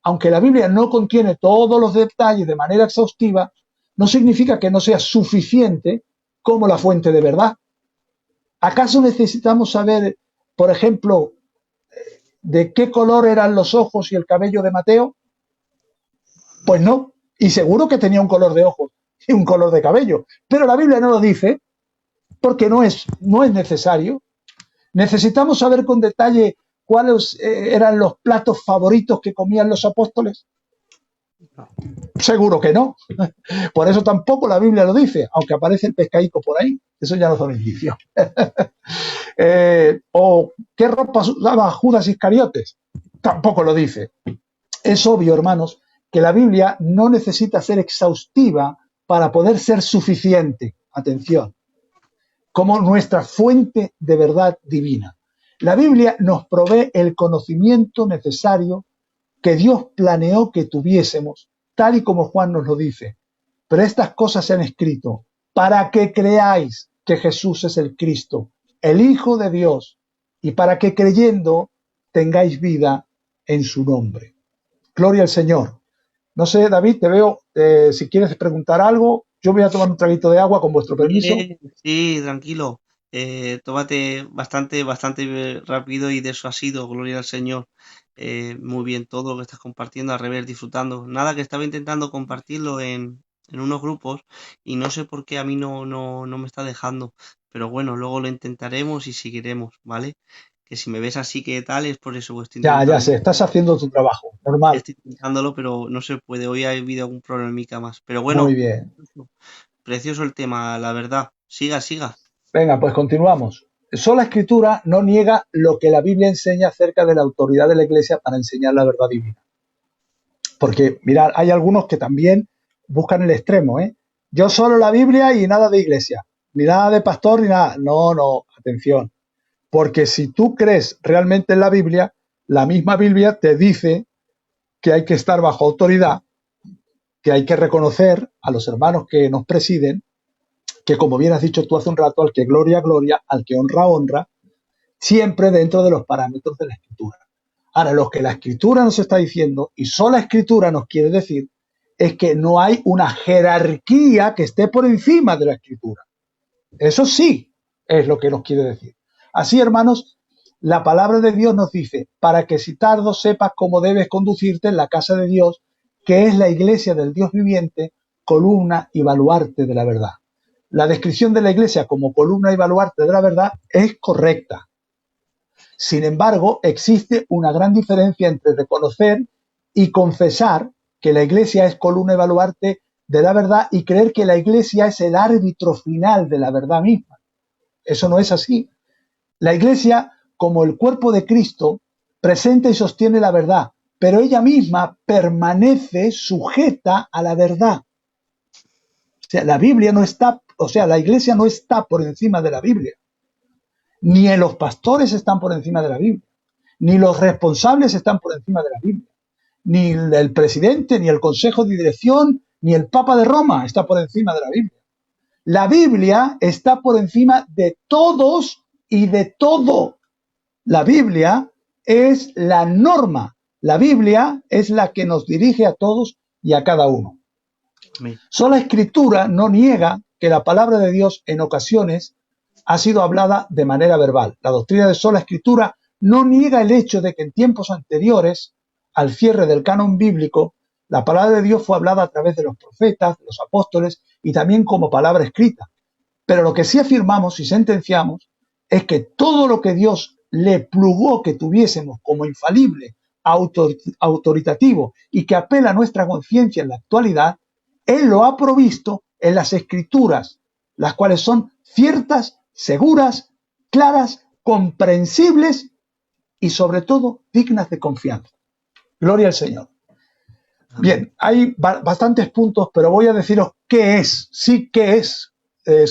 aunque la Biblia no contiene todos los detalles de manera exhaustiva, no significa que no sea suficiente como la fuente de verdad. ¿Acaso necesitamos saber, por ejemplo, de qué color eran los ojos y el cabello de Mateo? Pues no, y seguro que tenía un color de ojos y un color de cabello, pero la Biblia no lo dice porque no es necesario. ¿Necesitamos saber con detalle cuáles eran los platos favoritos que comían los apóstoles? No. Seguro que no. Por eso tampoco la Biblia lo dice, aunque aparece el pescadico por ahí. Eso ya no son indicios. ¿O qué ropa usaba Judas Iscariotes? Tampoco lo dice. Es obvio, hermanos, que la Biblia no necesita ser exhaustiva para poder ser suficiente. Atención, como nuestra fuente de verdad divina. La Biblia nos provee el conocimiento necesario que Dios planeó que tuviésemos, tal y como Juan nos lo dice. Pero estas cosas se han escrito para que creáis que Jesús es el Cristo, el Hijo de Dios, y para que creyendo tengáis vida en su nombre. Gloria al Señor. No sé, David, te veo, si quieres preguntar algo, yo voy a tomar un traguito de agua con vuestro permiso. Sí, tranquilo. Tómate bastante rápido y de eso ha sido, gloria al Señor. Muy bien todo lo que estás compartiendo, al revés, disfrutando. Nada, que estaba intentando compartirlo en unos grupos y no sé por qué a mí no me está dejando. Pero bueno, luego lo intentaremos y seguiremos, ¿vale? Que si me ves así que tal es por eso que estoy Ya intentando. sé, estás haciendo tu trabajo, normal. Estoy intentándolo, pero no se puede. Hoy ha habido algún problemica más. Pero Muy bueno, bien. precioso el tema, la verdad. Siga, siga. Venga, pues continuamos. Sola Escritura no niega lo que la Biblia enseña acerca de la autoridad de la Iglesia para enseñar la verdad divina. Porque, mirad, hay algunos que también buscan el extremo, ¿eh? Yo solo la Biblia y nada de iglesia, ni nada de pastor, ni nada. No, no, atención. Porque si tú crees realmente en la misma Biblia te dice que hay que estar bajo autoridad, que hay que reconocer a los hermanos que nos presiden, que como bien has dicho tú hace un rato, al que gloria, gloria, al que honra, honra, siempre dentro de los parámetros de la Escritura. Ahora, lo que la Escritura nos está diciendo, y sola Escritura nos quiere decir, es que no hay una jerarquía que esté por encima de la Escritura. Eso sí es lo que nos quiere decir. Así, hermanos, la palabra de Dios nos dice, para que si tardo sepas cómo debes conducirte en la casa de Dios, que es la iglesia del Dios viviente, columna y baluarte de la verdad. La descripción de la iglesia como columna y baluarte de la verdad es correcta. Sin embargo, existe una gran diferencia entre reconocer y confesar que la Iglesia es columna y baluarte de la verdad y creer que la Iglesia es el árbitro final de la verdad misma. Eso no es así. La Iglesia, como el cuerpo de Cristo, presenta y sostiene la verdad, pero ella misma permanece sujeta a la verdad. O sea, la Biblia no está, o sea, la Iglesia no está por encima de la Biblia. Ni los pastores están por encima de la Biblia, ni los responsables están por encima de la Biblia, ni el presidente, ni el consejo de dirección, ni el Papa de Roma está por encima de la Biblia. La Biblia está por encima de todos y de todo. La Biblia es la norma. La Biblia es la que nos dirige a todos y a cada uno. Amén. Sola Escritura no niega que la palabra de Dios en ocasiones ha sido hablada de manera verbal. La doctrina de sola Escritura no niega el hecho de que en tiempos anteriores al cierre del canon bíblico, la palabra de Dios fue hablada a través de los profetas, de los apóstoles y también como palabra escrita. Pero lo que sí afirmamos y sentenciamos es que todo lo que Dios le plugó que tuviésemos como infalible, autoritativo y que apela a nuestra conciencia en la actualidad, Él lo ha provisto en las Escrituras, las cuales son ciertas, seguras, claras, comprensibles y sobre todo dignas de confianza. Gloria al Señor. Amén. Bien, hay bastantes puntos, pero voy a deciros qué es, qué es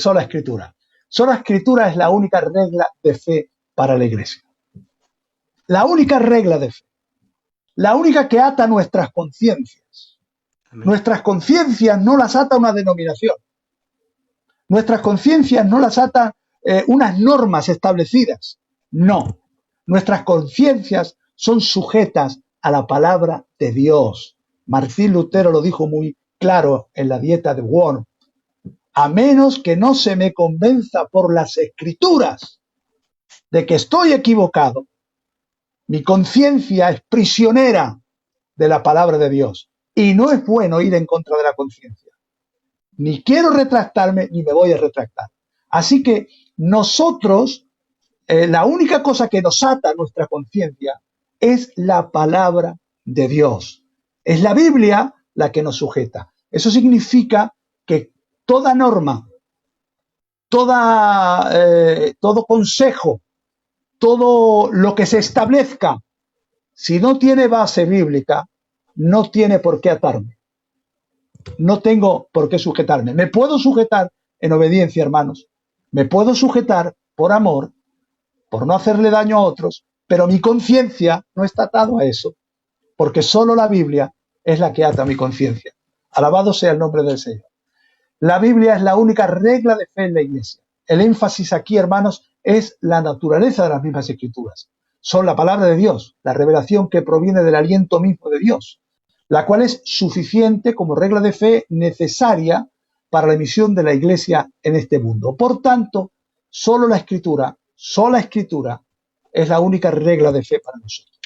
sola Escritura. Sola Escritura es la única regla de fe para la Iglesia. La única regla de fe. La única que ata nuestras conciencias. Amén. Nuestras conciencias no las ata una denominación. Nuestras conciencias no las atan unas normas establecidas. No. Nuestras conciencias son sujetas a la palabra de Dios. Martín Lutero lo dijo muy claro en la Dieta de Worms. A menos que no se me convenza por las Escrituras de que estoy equivocado, mi conciencia es prisionera de la palabra de Dios. Y no es bueno ir en contra de la conciencia. Ni quiero retractarme, ni me voy a retractar. Así que nosotros, la única cosa que nos ata a nuestra conciencia es la palabra de Dios. Es la Biblia la que nos sujeta. Eso significa que toda norma, todo consejo, todo lo que se establezca, si no tiene base bíblica, no tiene por qué atarme. No tengo por qué sujetarme. Me puedo sujetar en obediencia, hermanos. Me puedo sujetar por amor, por no hacerle daño a otros, pero mi conciencia no está atado a eso, porque solo la Biblia es la que ata mi conciencia. Alabado sea el nombre del Señor. La Biblia es la única regla de fe en la Iglesia. El énfasis aquí, hermanos, es la naturaleza de las mismas Escrituras. Son la palabra de Dios, la revelación que proviene del aliento mismo de Dios, la cual es suficiente como regla de fe necesaria para la misión de la Iglesia en este mundo. Por tanto, solo la Escritura, sola Escritura, es la única regla de fe para nosotros.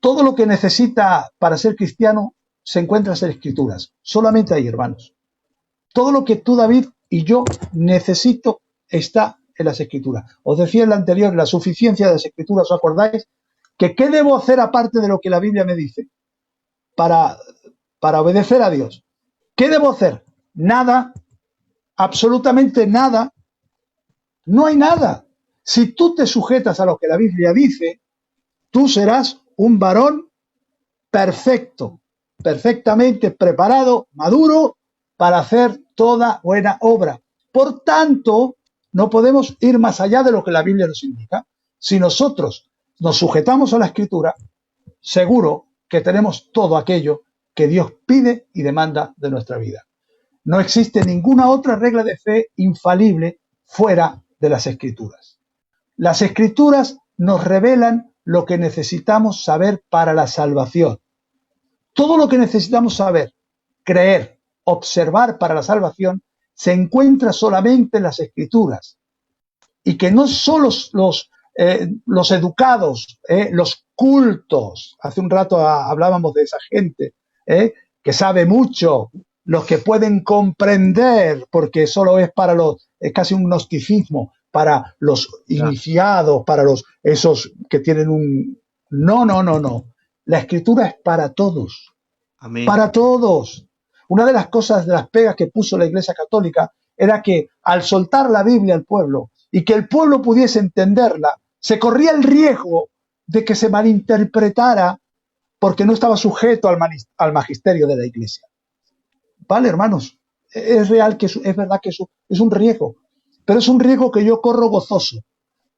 Todo lo que necesita para ser cristiano se encuentra en las Escrituras. Solamente ahí, hermanos. Todo lo que tú, David, y yo necesito está en las Escrituras. Os decía en la anterior, la suficiencia de las Escrituras, ¿os acordáis? Que ¿qué debo hacer aparte de lo que la Biblia me dice para obedecer a Dios? ¿Qué debo hacer? Nada, absolutamente nada. No hay nada. Si tú te sujetas a lo que la Biblia dice, tú serás un varón perfecto, perfectamente preparado, maduro, para hacer toda buena obra. Por tanto, no podemos ir más allá de lo que la Biblia nos indica. Si nosotros nos sujetamos a la Escritura, seguro que tenemos todo aquello que Dios pide y demanda de nuestra vida. No existe ninguna otra regla de fe infalible fuera de las Escrituras. Las Escrituras nos revelan lo que necesitamos saber para la salvación. Todo lo que necesitamos saber, creer, observar para la salvación se encuentra solamente en las Escrituras. Y que no solo los educados, los cultos, hace un rato hablábamos de esa gente que sabe mucho, los que pueden comprender, porque solo es para es casi un gnosticismo, para los iniciados, para esos que tienen un... No. La Escritura es para todos. Amén. Para todos. Una de las cosas, de las pegas que puso la Iglesia Católica era que al soltar la Biblia al pueblo y que el pueblo pudiese entenderla, se corría el riesgo de que se malinterpretara porque no estaba sujeto al magisterio de la Iglesia. Vale, hermanos, es real que es verdad que eso es un riesgo, pero es un riesgo que yo corro gozoso,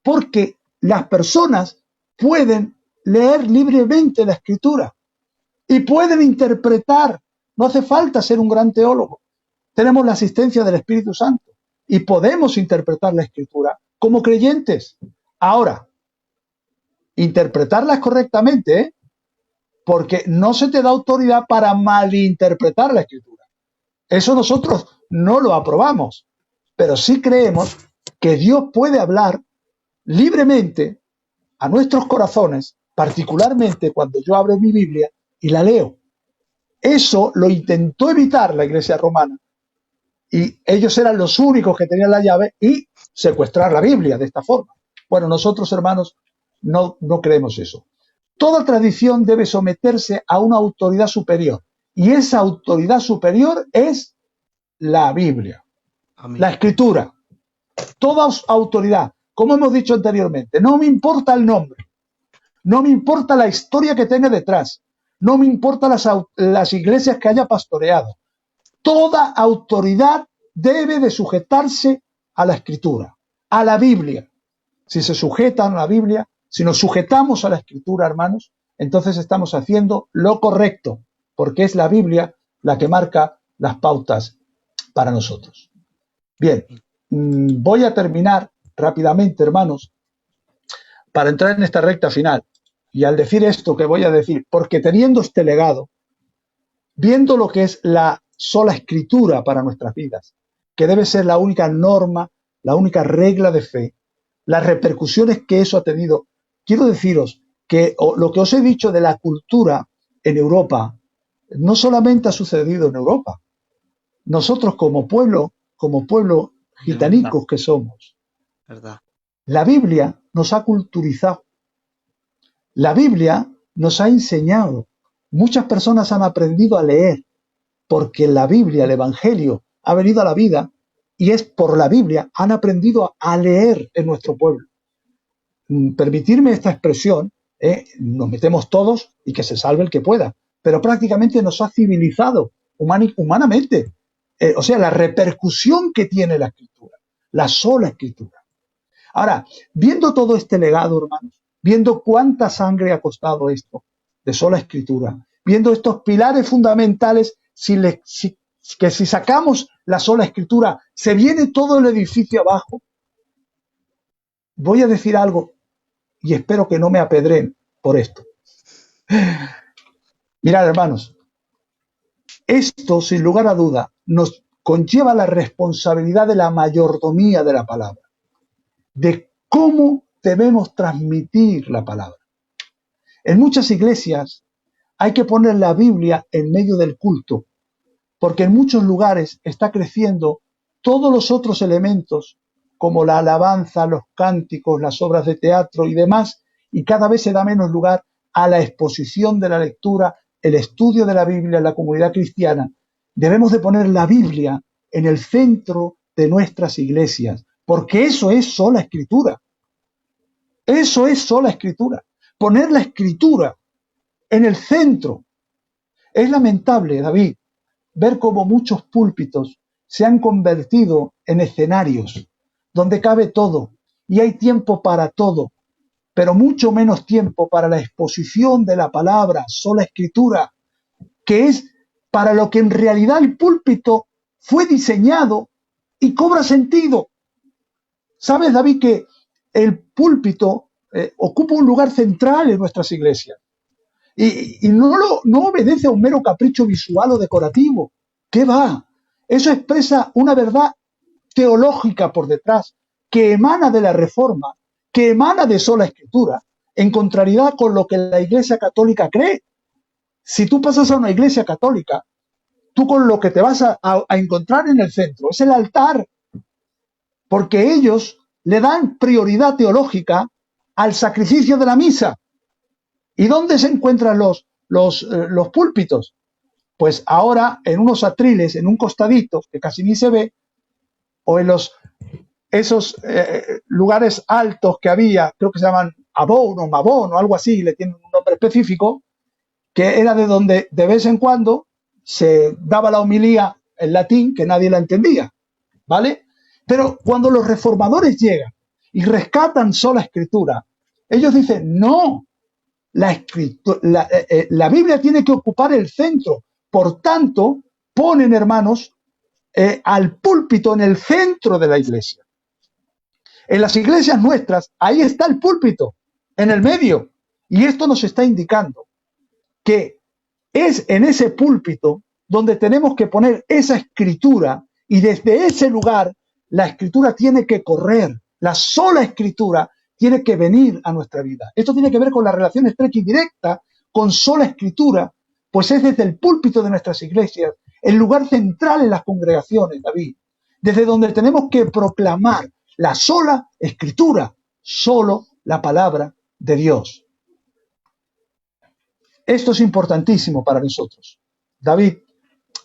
porque las personas pueden leer libremente la Escritura y pueden interpretar. No hace falta ser un gran teólogo. Tenemos la asistencia del Espíritu Santo y podemos interpretar la Escritura como creyentes. Ahora, interpretarlas correctamente, porque no se te da autoridad para malinterpretar la Escritura. Eso nosotros no lo aprobamos, pero sí creemos que Dios puede hablar libremente a nuestros corazones, particularmente cuando yo abro mi Biblia y la leo. Eso lo intentó evitar la Iglesia romana y ellos eran los únicos que tenían la llave y secuestrar la Biblia de esta forma. Bueno, nosotros, hermanos, no creemos eso. Toda tradición debe someterse a una autoridad superior y esa autoridad superior es la Biblia, Amén. La Escritura. Toda autoridad, como hemos dicho anteriormente, no me importa el nombre, no me importa la historia que tenga detrás, no me importa las iglesias que haya pastoreado. Toda autoridad debe de sujetarse a la Escritura, a la Biblia. Si se sujetan a la Biblia, si nos sujetamos a la Escritura, hermanos, entonces estamos haciendo lo correcto, porque es la Biblia la que marca las pautas para nosotros. Bien, voy a terminar rápidamente, hermanos, para entrar en esta recta final. Y al decir esto que voy a decir, porque teniendo este legado, viendo lo que es la sola Escritura para nuestras vidas, que debe ser la única norma, la única regla de fe, las repercusiones que eso ha tenido, quiero deciros que lo que os he dicho de la cultura en Europa, no solamente ha sucedido en Europa. Nosotros como pueblo gitanicos que somos, ¿verdad? La Biblia nos ha culturizado. La Biblia nos ha enseñado. Muchas personas han aprendido a leer porque la Biblia, el Evangelio, ha venido a la vida y es por la Biblia, han aprendido a leer en nuestro pueblo. Permitirme esta expresión, nos metemos todos y que se salve el que pueda, pero prácticamente nos ha civilizado humanamente. O sea, la repercusión que tiene la Escritura, la sola Escritura. Ahora, viendo todo este legado, hermanos, viendo cuánta sangre ha costado esto de sola Escritura, viendo estos pilares fundamentales, que si sacamos la sola Escritura, se viene todo el edificio abajo. Voy a decir algo y espero que no me apedreen por esto. Mirad, hermanos, esto, sin lugar a duda, nos conlleva la responsabilidad de la mayordomía de la palabra, de cómo debemos transmitir la palabra. En muchas iglesias hay que poner la Biblia en medio del culto, porque en muchos lugares está creciendo todos los otros elementos, como la alabanza, los cánticos, las obras de teatro y demás, y cada vez se da menos lugar a la exposición de la lectura, el estudio de la Biblia en la comunidad cristiana. Debemos de poner la Biblia en el centro de nuestras iglesias, porque eso es sola Escritura. Eso es sola Escritura. Poner la Escritura en el centro. Es lamentable, David, ver cómo muchos púlpitos se han convertido en escenarios donde cabe todo y hay tiempo para todo, pero mucho menos tiempo para la exposición de la palabra, sola Escritura, que es para lo que en realidad el púlpito fue diseñado y cobra sentido. ¿Sabes, David, que el púlpito ocupa un lugar central en nuestras iglesias? Y no obedece a un mero capricho visual o decorativo. ¿Qué va? Eso expresa una verdad teológica por detrás, que emana de la Reforma, que emana de sola Escritura, en contrariedad con lo que la Iglesia Católica cree. Si tú pasas a una Iglesia Católica, tú con lo que te vas a encontrar en el centro es el altar, porque ellos le dan prioridad teológica al sacrificio de la misa. ¿Y dónde se encuentran los púlpitos? Pues ahora en unos atriles, en un costadito, que casi ni se ve, o en esos lugares altos que había, creo que se llaman abón o mabón o algo así, le tienen un nombre específico, que era de donde de vez en cuando se daba la homilía en latín que nadie la entendía, ¿vale? Pero cuando los reformadores llegan y rescatan sola Escritura, ellos dicen, no, la Biblia tiene que ocupar el centro. Por tanto, ponen, hermanos, al púlpito en el centro de la iglesia. En las iglesias nuestras, ahí está el púlpito, en el medio. Y esto nos está indicando que es en ese púlpito donde tenemos que poner esa Escritura, y desde ese lugar la Escritura tiene que correr. La sola Escritura tiene que venir a nuestra vida. Esto tiene que ver con la relación estrecha y directa con sola Escritura, pues es desde el púlpito de nuestras iglesias, el lugar central en las congregaciones, David, desde donde tenemos que proclamar la sola Escritura, solo la palabra de Dios. Esto es importantísimo para nosotros. David,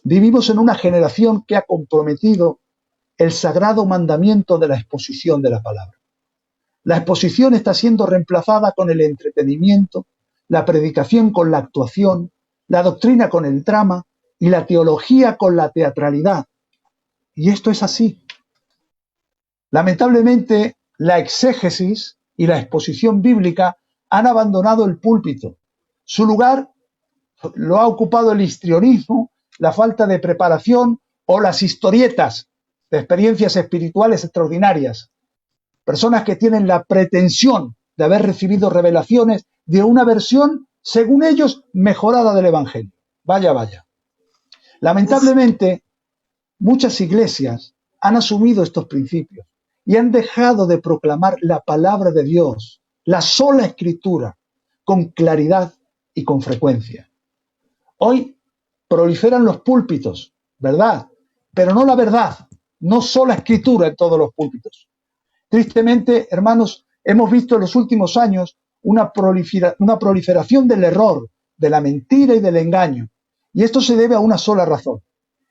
vivimos en una generación que ha comprometido el sagrado mandamiento de la exposición de la palabra. La exposición está siendo reemplazada con el entretenimiento, la predicación con la actuación, la doctrina con el drama y la teología con la teatralidad. Y esto es así. Lamentablemente, la exégesis y la exposición bíblica han abandonado el púlpito. Su lugar lo ha ocupado el histrionismo, la falta de preparación o las historietas de experiencias espirituales extraordinarias. Personas que tienen la pretensión de haber recibido revelaciones de una versión, según ellos, mejorada del Evangelio. Vaya, vaya. Lamentablemente, muchas iglesias han asumido estos principios y han dejado de proclamar la palabra de Dios, la sola Escritura, con claridad y con frecuencia. Hoy proliferan los púlpitos, ¿verdad? Pero no la verdad, no sola Escritura en todos los púlpitos. Tristemente, hermanos, hemos visto en los últimos años una proliferación del error de la mentira y del engaño. Y esto se debe a una sola razón: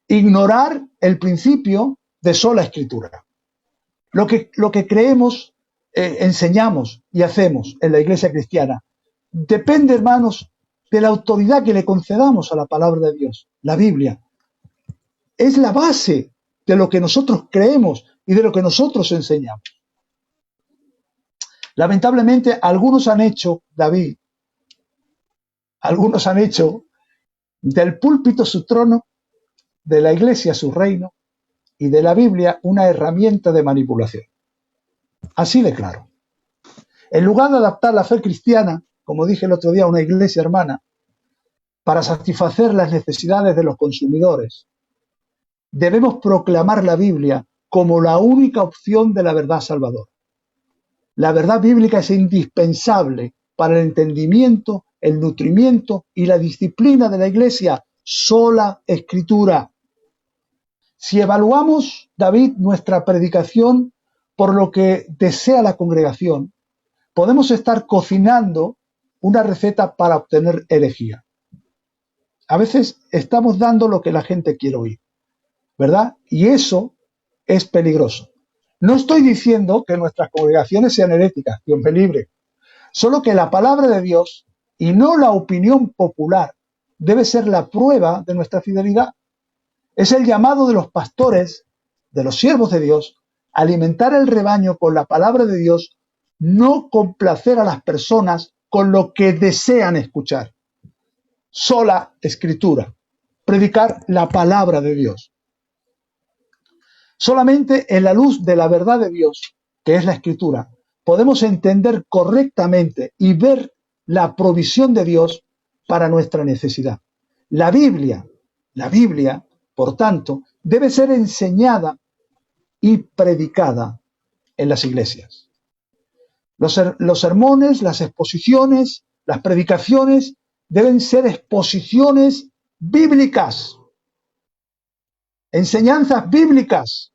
ignorar el principio de sola escritura. Lo que creemos, enseñamos y hacemos en la iglesia cristiana depende, hermanos, de la autoridad que le concedamos a la palabra de Dios. La Biblia es la base de lo que nosotros creemos y de lo que nosotros enseñamos. Lamentablemente, algunos han hecho del púlpito su trono, de la iglesia su reino y de la Biblia una herramienta de manipulación. Así de claro. En lugar de adaptar la fe cristiana, como dije el otro día, a una iglesia hermana, para satisfacer las necesidades de los consumidores, debemos proclamar la Biblia como la única opción de la verdad salvadora. La verdad bíblica es indispensable para el entendimiento, el nutrimiento y la disciplina de la iglesia. Sola escritura. Si evaluamos, David, nuestra predicación por lo que desea la congregación, podemos estar cocinando una receta para obtener herejía. A veces estamos dando lo que la gente quiere oír, ¿verdad? Y eso es peligroso. No estoy diciendo que nuestras congregaciones sean heréticas, Dios me libre. Solo que la palabra de Dios y no la opinión popular debe ser la prueba de nuestra fidelidad. Es el llamado de los pastores, de los siervos de Dios, a alimentar el rebaño con la palabra de Dios, no complacer a las personas con lo que desean escuchar. Sola escritura. Predicar la palabra de Dios. Solamente en la luz de la verdad de Dios, que es la escritura, podemos entender correctamente y ver la provisión de Dios para nuestra necesidad. La Biblia, por tanto, debe ser enseñada y predicada en las iglesias. Los sermones, las exposiciones, las predicaciones deben ser exposiciones bíblicas, enseñanzas bíblicas,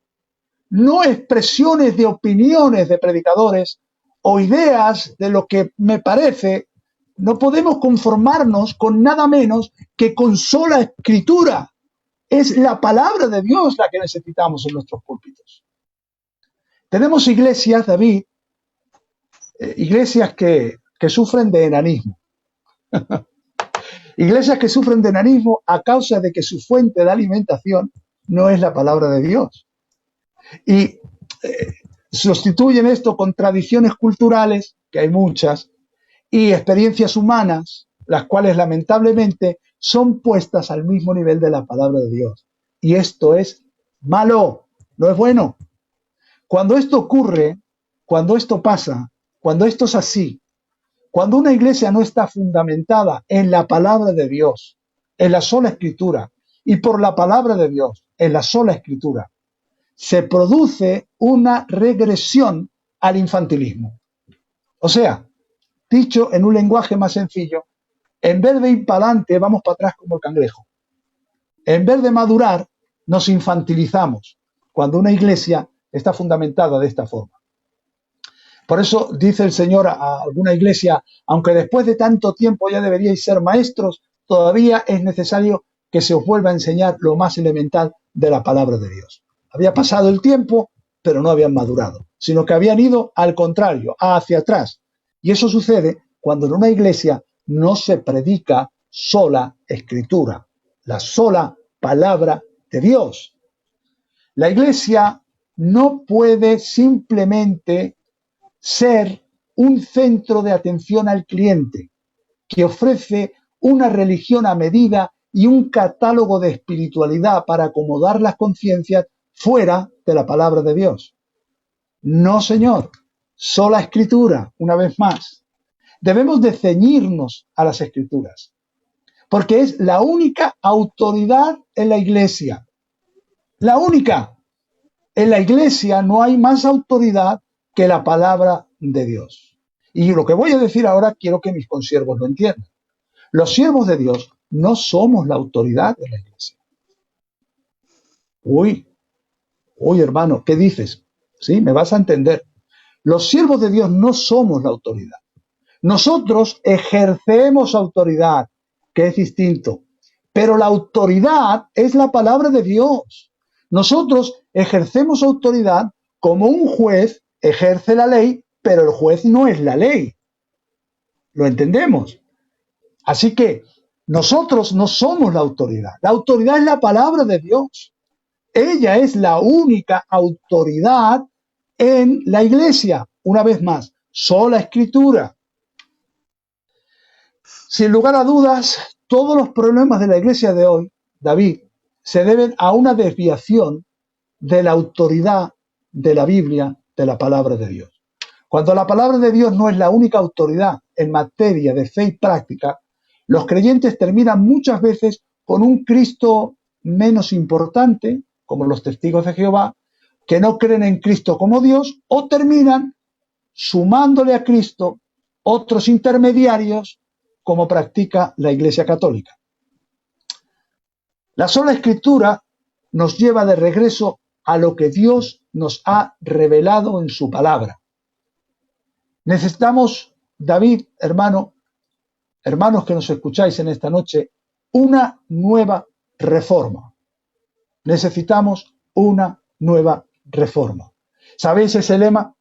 no expresiones de opiniones de predicadores o ideas de lo que me parece. No podemos conformarnos con nada menos que con sola escritura. Es la palabra de Dios la que necesitamos en nuestros púlpitos. Tenemos iglesias, David, iglesias que sufren de enanismo. Iglesias que sufren de enanismo a causa de que su fuente de alimentación no es la palabra de Dios. Y sustituyen esto con tradiciones culturales, que hay muchas, y experiencias humanas, las cuales lamentablemente son puestas al mismo nivel de la palabra de Dios. Y esto es malo, no es bueno. Cuando esto ocurre, cuando esto pasa, cuando esto es así, cuando una iglesia no está fundamentada en la palabra de Dios, en la sola escritura, y por la palabra de Dios, en la sola escritura, se produce una regresión al infantilismo. O sea, dicho en un lenguaje más sencillo, en vez de ir para adelante, vamos para atrás como el cangrejo. En vez de madurar, nos infantilizamos cuando una iglesia está fundamentada de esta forma. Por eso dice el Señor a alguna iglesia, aunque después de tanto tiempo ya deberíais ser maestros, todavía es necesario que se os vuelva a enseñar lo más elemental de la palabra de Dios. Había pasado el tiempo, pero no habían madurado, sino que habían ido al contrario, hacia atrás. Y eso sucede cuando en una iglesia no se predica sola escritura, la sola palabra de Dios. La iglesia no puede simplemente ser un centro de atención al cliente que ofrece una religión a medida y un catálogo de espiritualidad para acomodar las conciencias fuera de la palabra de Dios. No, señor. Sola escritura, una vez más. Debemos de ceñirnos a las escrituras, porque es la única autoridad en la iglesia. La única. En la iglesia no hay más autoridad que la palabra de Dios. Y lo que voy a decir ahora quiero que mis consiervos lo entiendan. Los siervos de Dios no somos la autoridad de la iglesia. Uy, hermano, ¿qué dices? ¿Sí? ¿Me vas a entender? Los siervos de Dios no somos la autoridad. Nosotros ejercemos autoridad que es distinto. Pero la autoridad es la palabra de Dios. Nosotros ejercemos autoridad como un juez ejerce la ley, pero el juez no es la ley. ¿Lo entendemos? Así que nosotros no somos la autoridad. La autoridad es la palabra de Dios. Ella es la única autoridad en la iglesia. Una vez más, sola escritura. Sin lugar a dudas, todos los problemas de la iglesia de hoy, David, se deben a una desviación de la autoridad de la Biblia, de la palabra de Dios. Cuando la palabra de Dios no es la única autoridad en materia de fe y práctica, los creyentes terminan muchas veces con un Cristo menos importante, como los testigos de Jehová, que no creen en Cristo como Dios, o terminan sumándole a Cristo otros intermediarios, como practica la Iglesia Católica. La sola escritura nos lleva de regreso a lo que Dios nos ha revelado en su palabra. Necesitamos, David, hermanos que nos escucháis en esta noche, una nueva reforma. Necesitamos una nueva reforma. ¿Sabéis ese lema?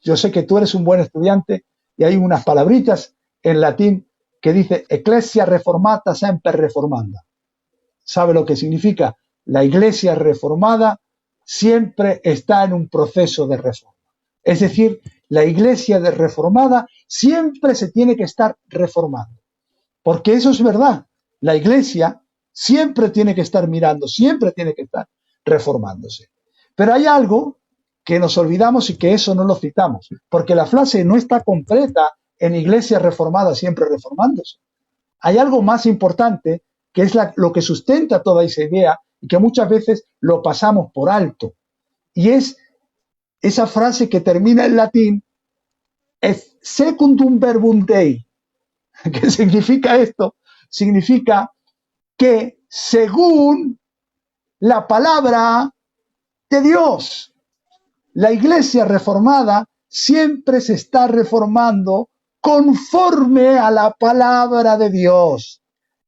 Yo sé que tú eres un buen estudiante y hay unas palabritas en latín que dice Ecclesia reformata semper reformanda. ¿Sabe lo que significa? La iglesia reformada siempre está en un proceso de reforma. Es decir, la iglesia reformada siempre se tiene que estar reformando. Porque eso es verdad. La iglesia siempre tiene que estar mirando, siempre tiene que estar reformándose. Pero hay algo que nos olvidamos y que eso no lo citamos, porque la frase no está completa en iglesia reformada siempre reformándose. Hay algo más importante que es lo que sustenta toda esa idea y que muchas veces lo pasamos por alto. Y es esa frase que termina en latín, es secundum verbum Dei. ¿Qué significa esto? Significa que según la palabra de Dios, la iglesia reformada siempre se está reformando conforme a la palabra de Dios.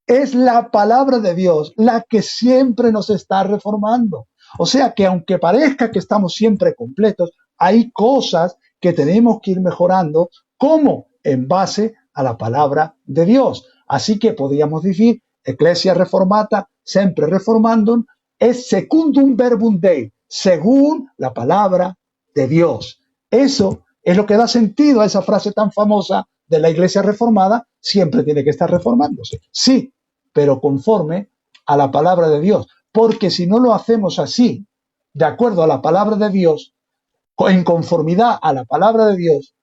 Es la palabra de Dios la que siempre nos está reformando. O sea que aunque parezca que estamos siempre completos, hay cosas que tenemos que ir mejorando, como en base a la palabra de Dios. Así que podríamos decir, Ecclesia reformata, sempre reformandum, es secundum verbum Dei, según la palabra de Dios. Eso es lo que da sentido a esa frase tan famosa de la iglesia reformada, siempre tiene que estar reformándose. Sí, pero conforme a la palabra de Dios. Porque si no lo hacemos así, de acuerdo a la palabra de Dios, en conformidad a la palabra de Dios,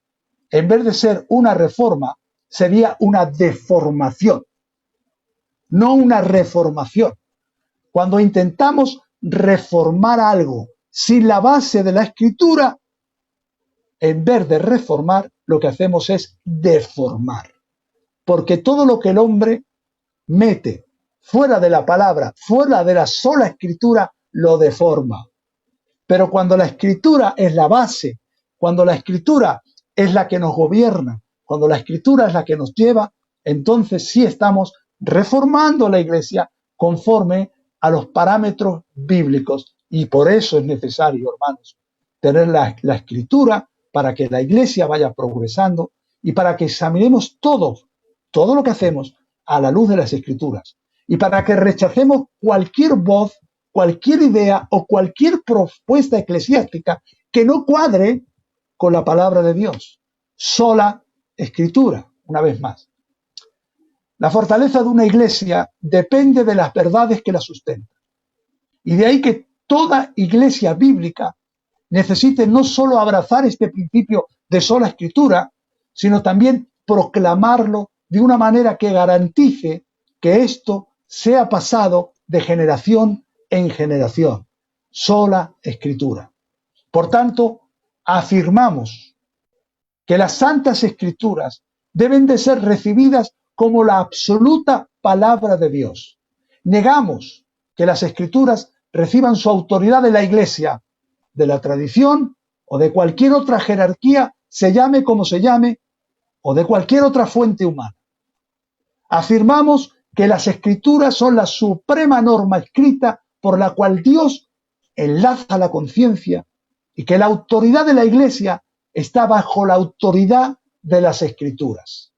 en vez de ser una reforma, sería una deformación, no una reformación. Cuando intentamos reformar algo sin la base de la escritura, en vez de reformar, lo que hacemos es deformar. Porque todo lo que el hombre mete fuera de la palabra, fuera de la sola escritura, lo deforma. Pero cuando la escritura es la base, cuando la escritura es la que nos gobierna, cuando la escritura es la que nos lleva, entonces sí estamos reformando la iglesia conforme a los parámetros bíblicos. Y por eso es necesario, hermanos, tener la escritura para que la iglesia vaya progresando y para que examinemos todo lo que hacemos a la luz de las escrituras. Y para que rechacemos cualquier voz, cualquier idea o cualquier propuesta eclesiástica que no cuadre con la palabra de Dios. Sola escritura, una vez más. La fortaleza de una iglesia depende de las verdades que la sustentan. Y de ahí que toda iglesia bíblica necesite no solo abrazar este principio de sola escritura, sino también proclamarlo de una manera que garantice que esto sea pasado de generación en generación. Sola escritura. Por tanto, afirmamos que las santas escrituras deben de ser recibidas como la absoluta palabra de Dios. Negamos que las escrituras reciban su autoridad de la iglesia, de la tradición o de cualquier otra jerarquía, se llame como se llame, o de cualquier otra fuente humana. Afirmamos que las Escrituras son la suprema norma escrita por la cual Dios enlaza la conciencia y que la autoridad de la Iglesia está bajo la autoridad de las Escrituras.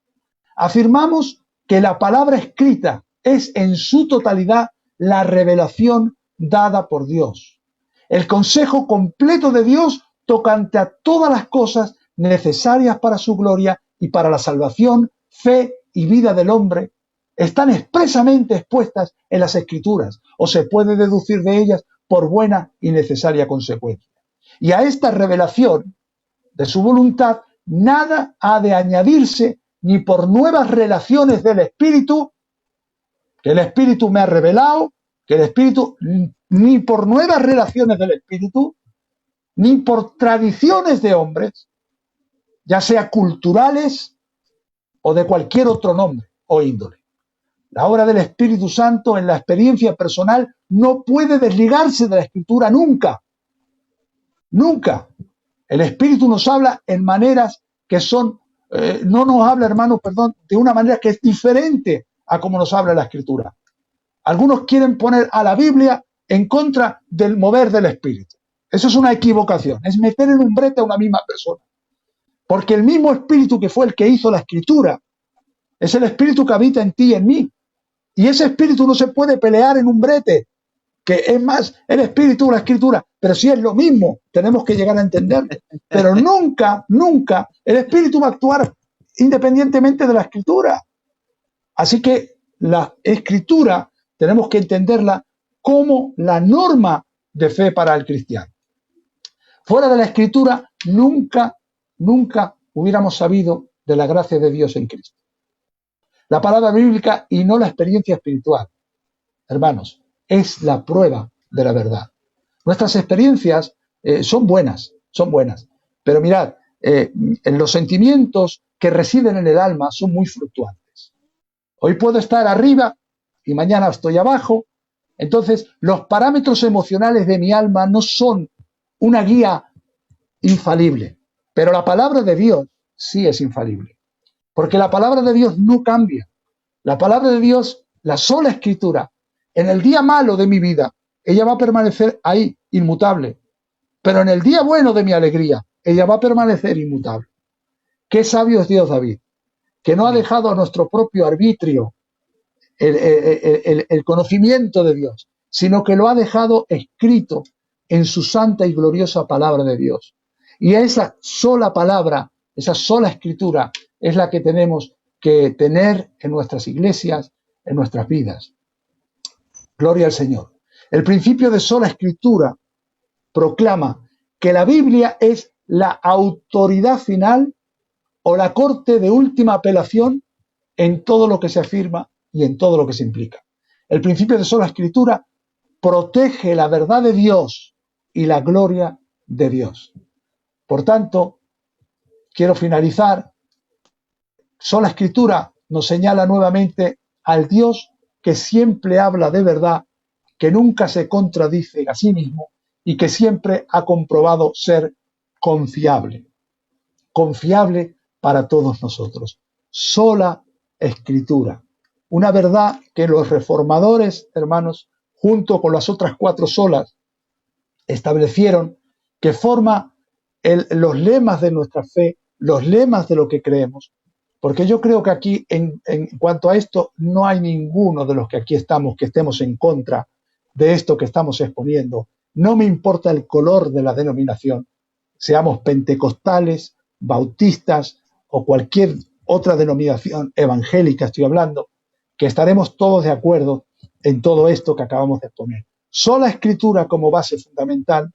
Afirmamos que la palabra escrita es en su totalidad la revelación dada por Dios, el consejo completo de Dios tocante a todas las cosas necesarias para su gloria y para la salvación, fe y vida del hombre, están expresamente expuestas en las Escrituras, o se puede deducir de ellas por buena y necesaria consecuencia. Y a esta revelación de su voluntad nada ha de añadirse ni por nuevas relaciones del Espíritu, que el Espíritu me ha revelado, que el Espíritu, ni por nuevas relaciones del Espíritu, ni por tradiciones de hombres, ya sea culturales o de cualquier otro nombre o índole. La obra del Espíritu Santo en la experiencia personal no puede desligarse de la Escritura nunca. Nunca. El Espíritu nos habla en maneras que son, no nos habla, hermanos, perdón, de una manera que es diferente a como nos habla la Escritura. Algunos quieren poner a la Biblia en contra del mover del Espíritu. Eso es una equivocación, es meter en un brete a una misma persona. Porque el mismo Espíritu que fue el que hizo la Escritura es el Espíritu que habita en ti y en mí. Y ese Espíritu no se puede pelear en un brete, que es más el Espíritu o la Escritura, pero sí es lo mismo, tenemos que llegar a entenderlo. Pero nunca, nunca el Espíritu va a actuar independientemente de la Escritura. Así que la Escritura tenemos que entenderla como la norma de fe para el cristiano. Fuera de la Escritura, nunca hubiéramos sabido de la gracia de Dios en Cristo. La palabra bíblica y no la experiencia espiritual, hermanos, es la prueba de la verdad. Nuestras experiencias son buenas, pero mirad, los sentimientos que residen en el alma son muy fluctuantes. Hoy puedo estar arriba y mañana estoy abajo. Entonces, los parámetros emocionales de mi alma no son una guía infalible, pero la palabra de Dios sí es infalible, porque la palabra de Dios no cambia. La palabra de Dios, la sola Escritura, en el día malo de mi vida, ella va a permanecer ahí, inmutable, pero en el día bueno de mi alegría, ella va a permanecer inmutable. Qué sabio es Dios, David, que no ha dejado a nuestro propio arbitrio el conocimiento de Dios, sino que lo ha dejado escrito en su santa y gloriosa palabra de Dios. Y esa sola palabra, esa sola Escritura, es la que tenemos que tener en nuestras iglesias, en nuestras vidas. Gloria al Señor. El principio de sola Escritura proclama que la Biblia es la autoridad final o la corte de última apelación en todo lo que se afirma y en todo lo que se implica. El principio de sola Escritura protege la verdad de Dios y la gloria de Dios. Por tanto, quiero finalizar. Sola Escritura nos señala nuevamente al Dios que siempre habla de verdad, que nunca se contradice a sí mismo y que siempre ha comprobado ser confiable. Confiable para todos nosotros. Sola Escritura. Una verdad que los reformadores, hermanos, junto con las otras 4 solas, establecieron que forma los lemas de nuestra fe, los lemas de lo que creemos. Porque yo creo que aquí, en cuanto a esto, no hay ninguno de los que aquí estamos que estemos en contra de esto que estamos exponiendo. No me importa el color de la denominación, seamos pentecostales, bautistas o cualquier otra denominación evangélica, estoy hablando, que estaremos todos de acuerdo en todo esto que acabamos de exponer. Sola Escritura como base fundamental,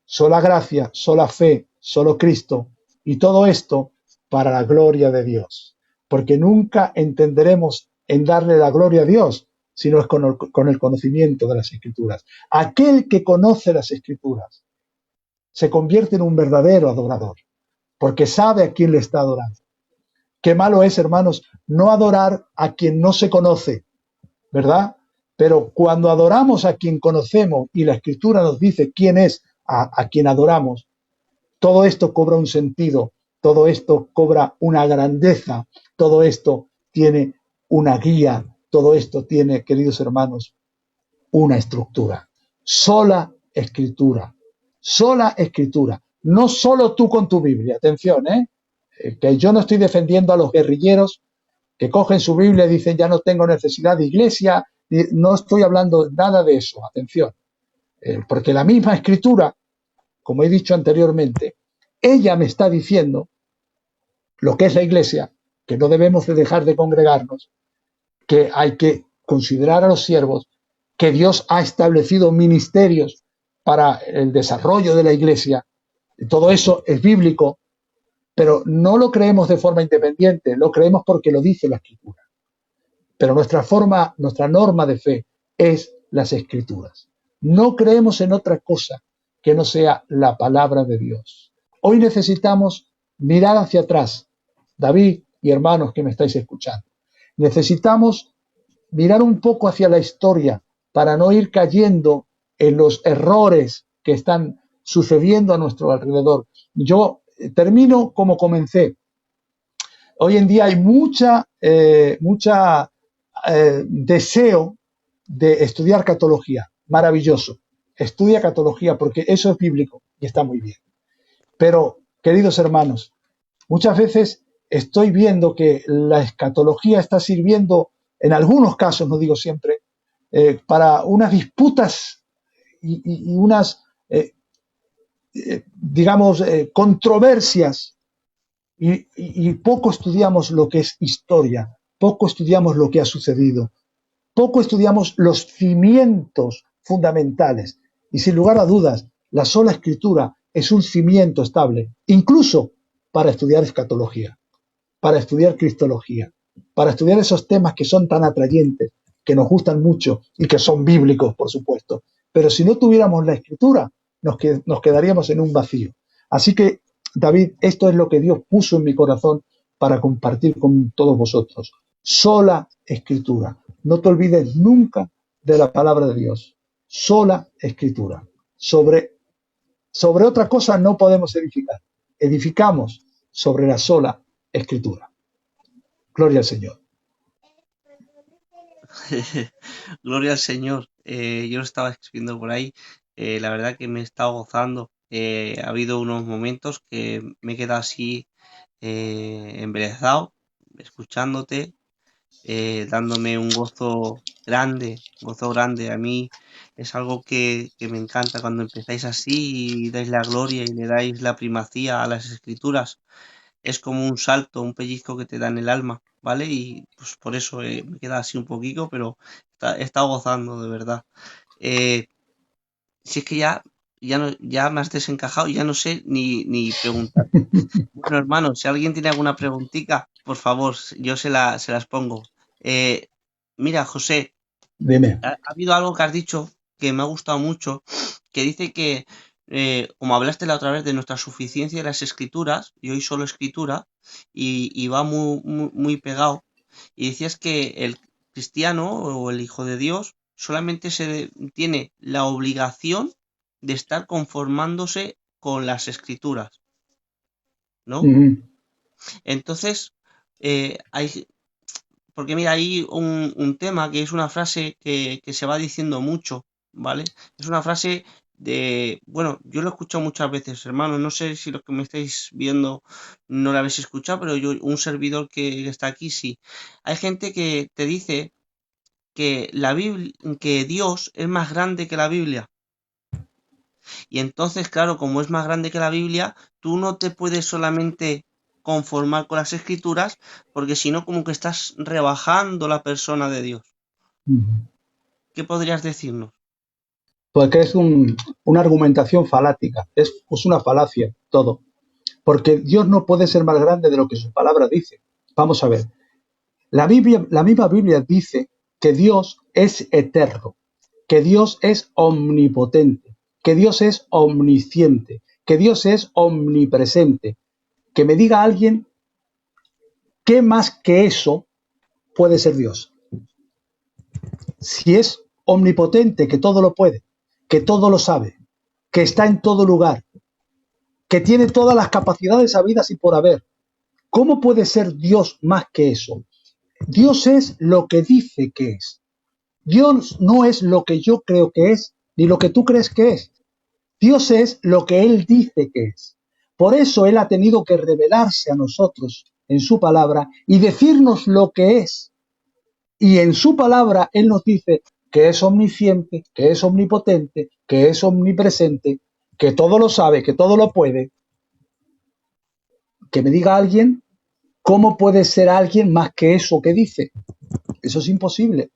sola gracia, sola fe, solo Cristo, y todo esto para la gloria de Dios. Porque nunca entenderemos en darle la gloria a Dios, sino es con el conocimiento de las Escrituras. Aquel que conoce las Escrituras se convierte en un verdadero adorador, porque sabe a quién le está adorando. Qué malo es, hermanos, no adorar a quien no se conoce, ¿verdad? Pero cuando adoramos a quien conocemos y la Escritura nos dice quién es a quien adoramos, todo esto cobra un sentido, todo esto cobra una grandeza, todo esto tiene una guía, todo esto tiene, queridos hermanos, una estructura. Sola escritura. Sola escritura. No solo tú con tu Biblia. Atención, que yo no estoy defendiendo a los guerrilleros que cogen su Biblia y dicen ya no tengo necesidad de iglesia. No estoy hablando nada de eso. Atención. Porque la misma escritura, como he dicho anteriormente, ella me está diciendo lo que es la iglesia, que no debemos de dejar de congregarnos, que hay que considerar a los siervos, que Dios ha establecido ministerios para el desarrollo de la iglesia. Todo eso es bíblico, pero no lo creemos de forma independiente, lo creemos porque lo dice la Escritura. Pero nuestra norma de fe es las Escrituras. No creemos en otra cosa que no sea la palabra de Dios. Hoy necesitamos mirar hacia atrás, David y hermanos que me estáis escuchando. Necesitamos mirar un poco hacia la historia para no ir cayendo en los errores que están sucediendo a nuestro alrededor. Yo termino como comencé. Hoy en día hay mucha deseo de estudiar catología. Maravilloso. Estudia catología porque eso es bíblico y está muy bien. Pero, queridos hermanos, muchas veces estoy viendo que la escatología está sirviendo, en algunos casos, no digo siempre, para unas disputas y unas, controversias y poco estudiamos lo que es historia, poco estudiamos lo que ha sucedido, poco estudiamos los cimientos fundamentales. Y sin lugar a dudas, la sola escritura es un cimiento estable, incluso para estudiar escatología, para estudiar cristología, para estudiar esos temas que son tan atrayentes, que nos gustan mucho y que son bíblicos, por supuesto. Pero si no tuviéramos la escritura, nos quedaríamos en un vacío. Así que, David, esto es lo que Dios puso en mi corazón para compartir con todos vosotros. Sola escritura. No te olvides nunca de la palabra de Dios. Sola escritura. Sobre otra cosa no podemos edificar. Edificamos sobre la sola escritura. Gloria al Señor. Gloria al Señor. Yo lo estaba escribiendo por ahí. La verdad que me he estado gozando. Ha habido unos momentos que me he quedado así embelesado, escuchándote, dándome un gozo grande, gozo grande. A mí es algo que me encanta cuando empezáis así y dais la gloria y le dais la primacía a las escrituras. Es como un salto, un pellizco que te da en el alma, ¿vale? Y pues por eso me queda así un poquito, pero he estado gozando de verdad. Eh, si es que ya, no, ya me has desencajado, ya no sé ni preguntar. Bueno, hermano, si alguien tiene alguna preguntita, por favor, yo se las pongo. Eh, Mira, José, Dime. ha habido algo que has dicho que me ha gustado mucho, que dice que, como hablaste la otra vez de nuestra suficiencia de las escrituras, y hoy solo escritura, y va muy pegado, y decías que el cristiano o el hijo de Dios solamente tiene la obligación de estar conformándose con las escrituras, ¿no? Entonces, hay, porque mira, hay un tema que es una frase que se va diciendo mucho, ¿vale? Es una frase bueno, yo lo he escuchado muchas veces, hermano, no sé si los que me estáis viendo no lo habéis escuchado, pero yo, un servidor que está aquí, sí. Hay gente que te dice que que Dios es más grande que la Biblia. Y entonces, claro, como es más grande que la Biblia, tú no te puedes solamente conformar con las escrituras, porque si no, como que estás rebajando la persona de Dios. ¿Qué podrías decirnos? Porque es una argumentación falática, es una falacia todo. Porque Dios no puede ser más grande de lo que su palabra dice. Vamos a ver, la misma Biblia dice que Dios es eterno, que Dios es omnipotente, que Dios es omnisciente, que Dios es omnipresente. Que me diga alguien qué más que eso puede ser Dios. Si es omnipotente, que todo lo puede, que todo lo sabe, que está en todo lugar, que tiene todas las capacidades habidas y por haber, ¿cómo puede ser Dios más que eso? Dios es lo que dice que es. Dios no es lo que yo creo que es, ni lo que tú crees que es. Dios es lo que Él dice que es. Por eso Él ha tenido que revelarse a nosotros en su palabra y decirnos lo que es. Y en su palabra Él nos dice que es omnisciente, que es omnipotente, que es omnipresente, que todo lo sabe, que todo lo puede. Que me diga alguien cómo puede ser alguien más que eso que dice. Eso es imposible.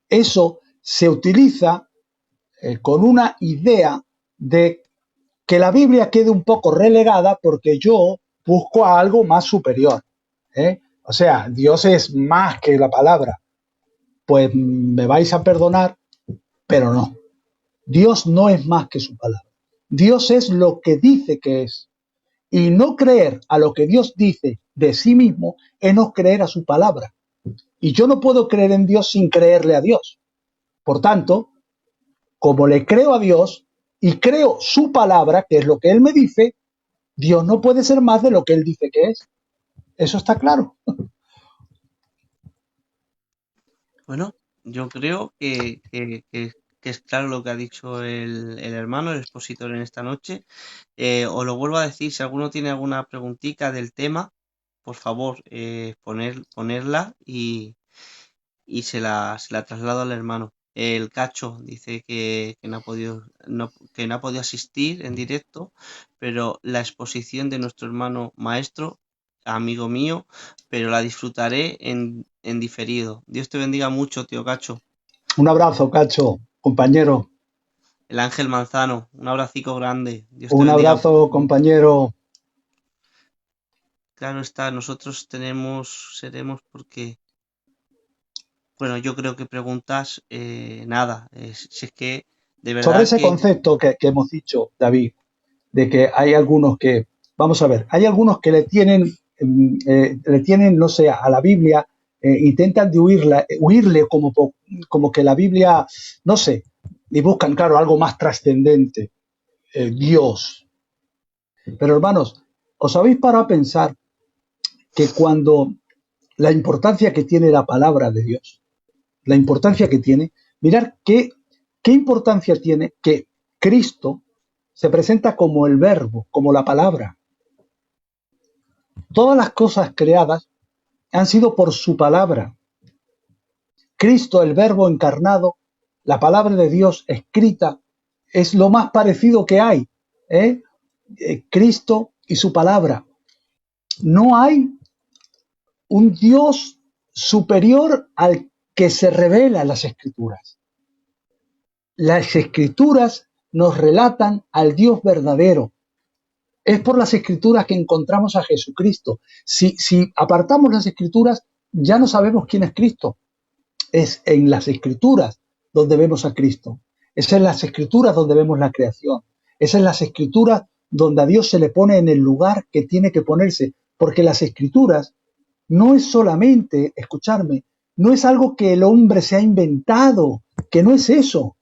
Eso se utiliza con una idea de que la Biblia quede un poco relegada porque yo busco a algo más superior. O sea, Dios es más que la palabra. Pues me vais a perdonar, pero no. Dios no es más que su palabra. Dios es lo que dice que es. Y no creer a lo que Dios dice de sí mismo es no creer a su palabra. Y yo no puedo creer en Dios sin creerle a Dios. Por tanto, como le creo a Dios y creo su palabra, que es lo que Él me dice, Dios no puede ser más de lo que Él dice que es. Eso está claro. Bueno, yo creo que es claro lo que ha dicho el hermano, el expositor en esta noche. Os lo vuelvo a decir, si alguno tiene alguna preguntita del tema, por favor, ponerla y se la traslado al hermano. El Cacho dice que no ha podido, que no ha podido asistir en directo, pero la exposición de nuestro hermano maestro, amigo mío, pero la disfrutaré en diferido. Dios te bendiga mucho, tío Cacho. Un abrazo, Cacho, compañero. El Ángel Manzano, un abracico grande. Dios te Un bendiga. abrazo, compañero. Claro está, nosotros seremos porque, bueno, yo creo que preguntas, nada, si es que de Sobre verdad ese que concepto que hemos dicho, David, de que hay algunos que, vamos a ver, hay algunos que le tienen, no sé, a la Biblia, intentan de huirle como que la Biblia, no sé, y buscan, claro, algo más trascendente, Dios. Pero hermanos, ¿os habéis parado a pensar que cuando la importancia que tiene la palabra de Dios, la importancia que tiene, mirar qué importancia tiene que Cristo se presenta como el verbo, como la palabra? Todas las cosas creadas han sido por su palabra. Cristo, el verbo encarnado, la palabra de Dios escrita, es lo más parecido que hay. ¿eh? Cristo y su palabra. No hay un Dios superior al que se revela en las Escrituras. Las Escrituras nos relatan al Dios verdadero. Es por las Escrituras que encontramos a Jesucristo. Si apartamos las Escrituras, ya no sabemos quién es Cristo. Es en las Escrituras donde vemos a Cristo. Es en las Escrituras donde vemos la creación. Es en las Escrituras donde a Dios se le pone en el lugar que tiene que ponerse. Porque las Escrituras no es solamente, escucharme, no es algo que el hombre se ha inventado, que no es eso.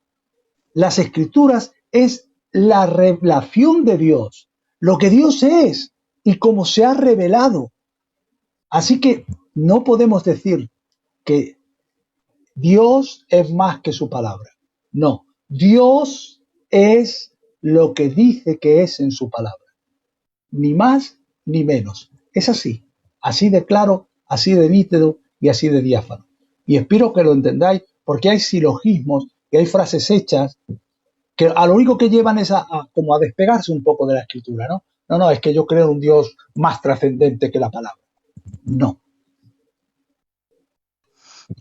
Las Escrituras es la revelación de Dios, lo que Dios es y cómo se ha revelado. Así que no podemos decir que Dios es más que su palabra. No, Dios es lo que dice que es en su palabra. Ni más ni menos. Es así, así de claro, así de nítido y así de diáfano. Y espero que lo entendáis porque hay silogismos y hay frases hechas que a lo único que llevan es como a despegarse un poco de la escritura, ¿no? No, no, es que yo creo en un Dios más trascendente que la palabra. No.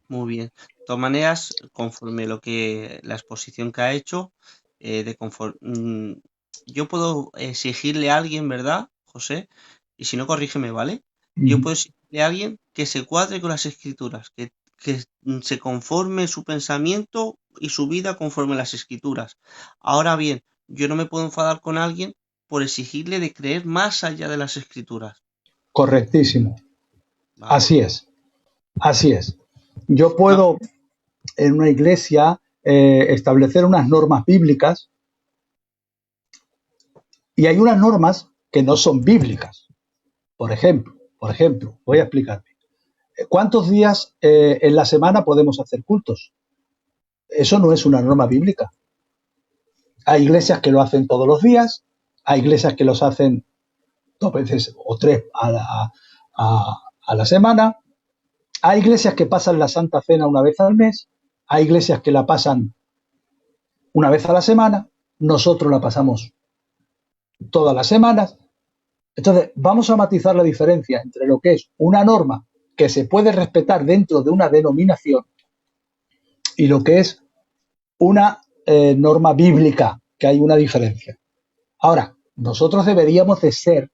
muy bien. De todas maneras, conforme lo que la exposición que ha hecho, yo puedo exigirle a alguien, ¿verdad, José? Y si no, corrígeme, ¿vale? Yo puedo exigirle a alguien que se cuadre con las escrituras, que se conforme su pensamiento y su vida conforme las escrituras. Ahora bien, yo no me puedo enfadar con alguien por exigirle de creer más allá de las escrituras. Correctísimo. Vale. Así es. Así es. Yo No, puedo en una iglesia establecer unas normas bíblicas y hay unas normas que no son bíblicas. Por ejemplo, voy a explicarme. ¿Cuántos días en la semana podemos hacer cultos? Eso no es una norma bíblica. Hay iglesias que lo hacen todos los días, hay iglesias que los hacen 2 veces o 3 a la semana, hay iglesias que pasan la Santa Cena una vez al mes, hay iglesias que la pasan una vez a la semana, nosotros la pasamos todas las semanas. Entonces, vamos a matizar la diferencia entre lo que es una norma que se puede respetar dentro de una denominación y lo que es una norma bíblica, que hay una diferencia. Ahora, nosotros deberíamos de ser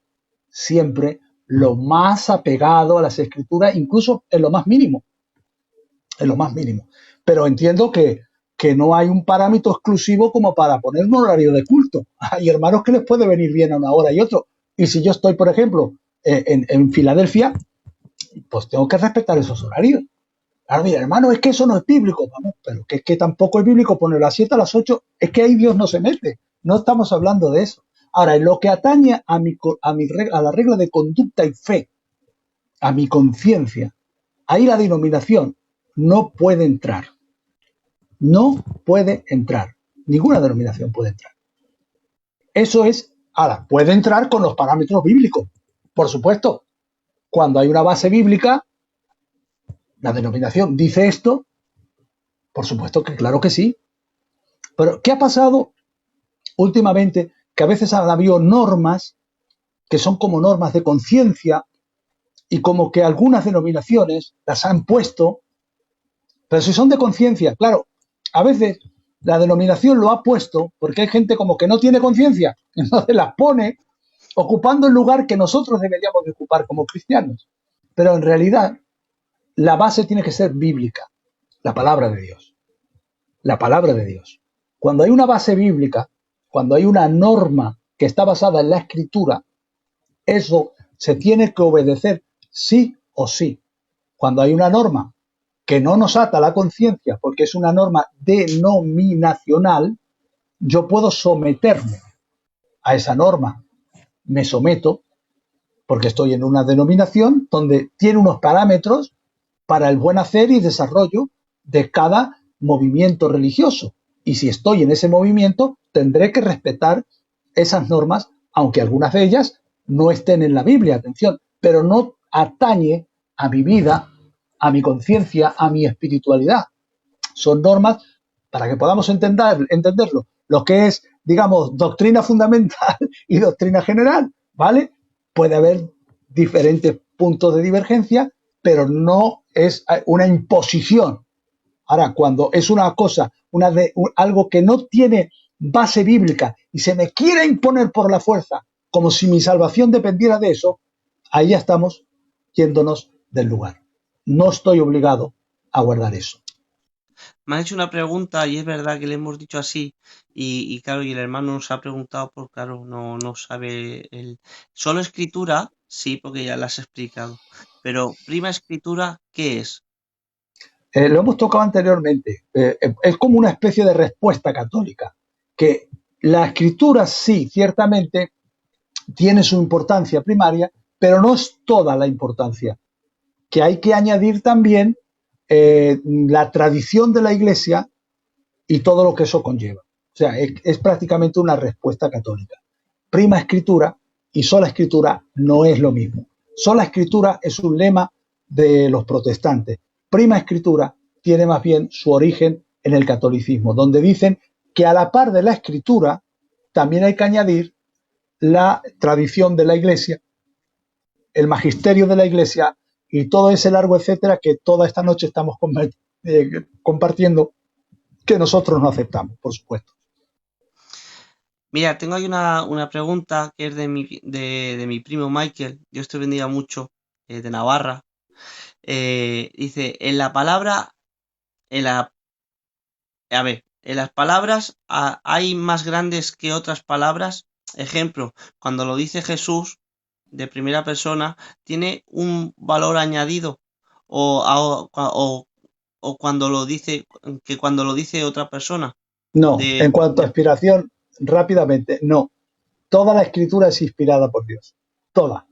siempre lo más apegado a las escrituras, incluso en lo más mínimo, en lo más mínimo. Pero entiendo que no hay un parámetro exclusivo como para poner un horario de culto. Hay hermanos que les puede venir bien a una hora y otro. Y si yo estoy, por ejemplo, en Filadelfia, pues tengo que respetar esos horarios. Ahora, mira, hermano, es que eso no es bíblico. Vamos, pero que es que tampoco es bíblico poner a las 7 a las 8. Es que ahí Dios no se mete. No estamos hablando de eso. Ahora, en lo que atañe a la regla de conducta y fe, a mi conciencia, ahí la denominación no puede entrar. No puede entrar. Ninguna denominación puede entrar. Eso es, ahora, puede entrar con los parámetros bíblicos. Por supuesto, cuando hay una base bíblica, la denominación dice esto, por supuesto que claro que sí. Pero, ¿qué ha pasado últimamente? Que a veces han habido normas que son como normas de conciencia y como que algunas denominaciones las han puesto, pero si son de conciencia, claro, a veces la denominación lo ha puesto porque hay gente como que no tiene conciencia, entonces las pone ocupando el lugar que nosotros deberíamos de ocupar como cristianos. Pero en realidad la base tiene que ser bíblica, la palabra de Dios. La palabra de Dios. Cuando hay una base bíblica, cuando hay una norma que está basada en la escritura, eso se tiene que obedecer sí o sí. Cuando hay una norma que no nos ata la conciencia, porque es una norma denominacional, yo puedo someterme a esa norma. Me someto porque estoy en una denominación donde tiene unos parámetros para el buen hacer y desarrollo de cada movimiento religioso. Y si estoy en ese movimiento, tendré que respetar esas normas, aunque algunas de ellas no estén en la Biblia, atención, pero no atañe a mi vida, a mi conciencia, a mi espiritualidad. Son normas para que podamos entenderlo, lo que es, digamos, doctrina fundamental y doctrina general, ¿vale? Puede haber diferentes puntos de divergencia, pero no es una imposición. Ahora, cuando es una cosa, algo que no tiene base bíblica y se me quiere imponer por la fuerza, como si mi salvación dependiera de eso, ahí ya estamos yéndonos del lugar. No estoy obligado a guardar eso. Me han hecho una pregunta y es verdad que le hemos dicho así y claro, y el hermano nos ha preguntado por claro, no sabe el... Solo escritura, sí, porque ya la has explicado, pero prima escritura, ¿qué es? Lo hemos tocado anteriormente. Es como una especie de respuesta católica, que la escritura sí, ciertamente, tiene su importancia primaria, pero no es toda la importancia, que hay que añadir también la tradición de la Iglesia y todo lo que eso conlleva. O sea, es prácticamente una respuesta católica. Prima escritura y sola escritura no es lo mismo. Sola escritura es un lema de los protestantes. Prima escritura tiene más bien su origen en el catolicismo, donde dicen que a la par de la escritura también hay que añadir la tradición de la Iglesia, el magisterio de la Iglesia y todo ese largo etcétera que toda esta noche estamos compartiendo, que nosotros no aceptamos, por supuesto. Mira, tengo ahí una pregunta que es de mi primo Michael, Dios te bendiga mucho, de Navarra. Dice, en la palabra, en la, a ver, en las palabras hay más grandes que otras palabras. Ejemplo, cuando lo dice Jesús de primera persona, tiene un valor añadido o, o cuando lo dice, que cuando lo dice otra persona. No, en De, cuanto a inspiración, rápidamente, no. Toda la escritura es inspirada por Dios. Toda.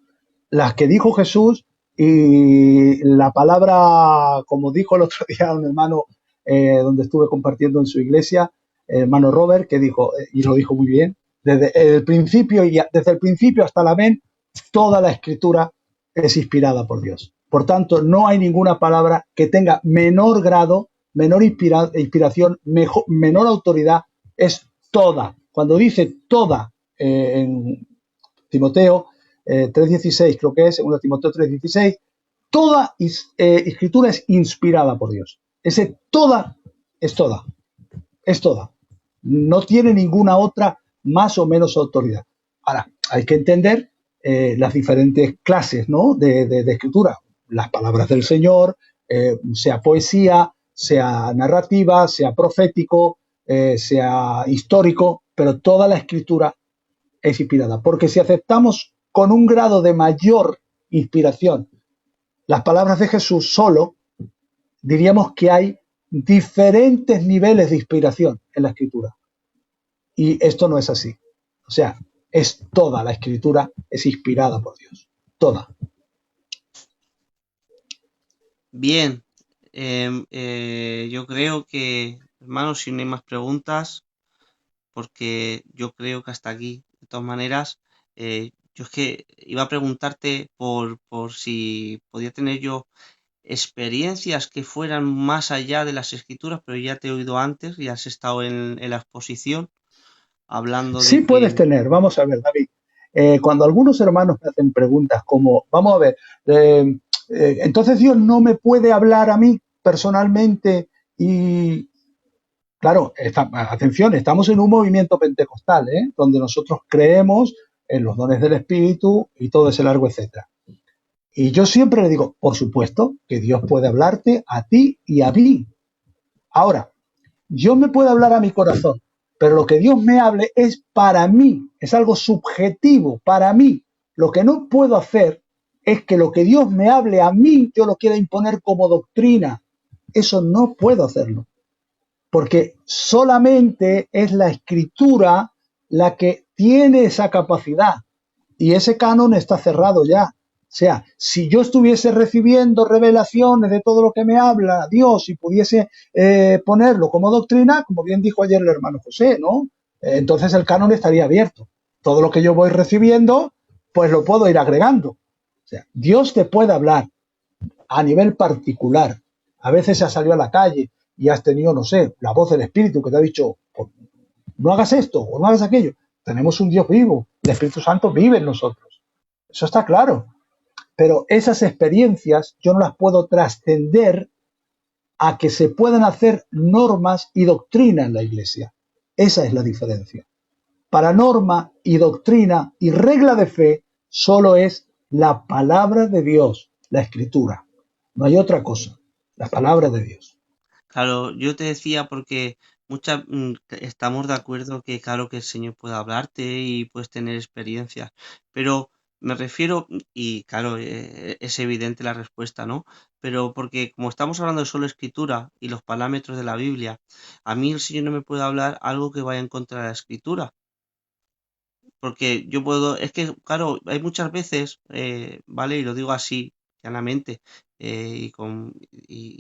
Las que dijo Jesús Y la palabra, como dijo el otro día un hermano donde estuve compartiendo en su iglesia, hermano Robert, que dijo, y lo dijo muy bien, desde el principio hasta la amén, toda la escritura es inspirada por Dios. Por tanto, no hay ninguna palabra que tenga menor grado, menor inspiración, menor autoridad, es toda. Cuando dice toda en Timoteo 3:16, creo que es, 2 Timoteo 3:16, toda escritura es inspirada por Dios. Ese toda es toda, es toda. No tiene ninguna otra más o menos autoridad. Ahora, hay que entender las diferentes clases, ¿no? de escritura. Las palabras del Señor, sea poesía, sea narrativa, sea profético, sea histórico, pero toda la escritura es inspirada. Porque si aceptamos con un grado de mayor inspiración las palabras de Jesús solo, diríamos que hay diferentes niveles de inspiración en la escritura. Y esto no es así. O sea, es toda la escritura, es inspirada por Dios. Toda. Bien, yo creo que, hermanos, si no hay más preguntas, porque yo creo que hasta aquí, de todas maneras, yo es que iba a preguntarte por si podía tener yo experiencias que fueran más allá de las escrituras, pero ya te he oído antes, ya has estado en la exposición hablando Sí de puedes que tener, vamos a ver, David, cuando algunos hermanos me hacen preguntas como, vamos a ver, entonces Dios no me puede hablar a mí personalmente y, claro, atención, estamos en un movimiento pentecostal, donde nosotros creemos en los dones del Espíritu y todo ese largo etcétera. Y yo siempre le digo, por supuesto, que Dios puede hablarte a ti y a mí. Ahora, Dios me puede hablar a mi corazón, pero lo que Dios me hable es para mí, es algo subjetivo, para mí. Lo que no puedo hacer es que lo que Dios me hable a mí, yo lo quiera imponer como doctrina. Eso no puedo hacerlo, porque solamente es la escritura la que tiene esa capacidad y ese canon está cerrado ya. O sea, si yo estuviese recibiendo revelaciones de todo lo que me habla Dios y pudiese ponerlo como doctrina, como bien dijo ayer el hermano José, ¿no? Entonces el canon estaría abierto. Todo lo que yo voy recibiendo, pues lo puedo ir agregando. O sea, Dios te puede hablar a nivel particular. A veces has salido a la calle y has tenido, no sé, la voz del Espíritu que te ha dicho, no hagas esto o no hagas aquello. Tenemos un Dios vivo, el Espíritu Santo vive en nosotros. Eso está claro. Pero esas experiencias yo no las puedo trascender a que se puedan hacer normas y doctrina en la Iglesia. Esa es la diferencia. Para norma y doctrina y regla de fe solo es la palabra de Dios, la Escritura. No hay otra cosa, la palabra de Dios. claro, yo te decía porque estamos de acuerdo que claro que el Señor puede hablarte y puedes tener experiencias, pero me refiero, y claro, es evidente la respuesta, ¿no? Pero porque como estamos hablando de solo escritura y los parámetros de la Biblia, a mí el Señor no me puede hablar algo que vaya en contra de la escritura. Porque yo puedo, es que, claro, hay muchas veces, ¿vale? Y lo digo así, llanamente, y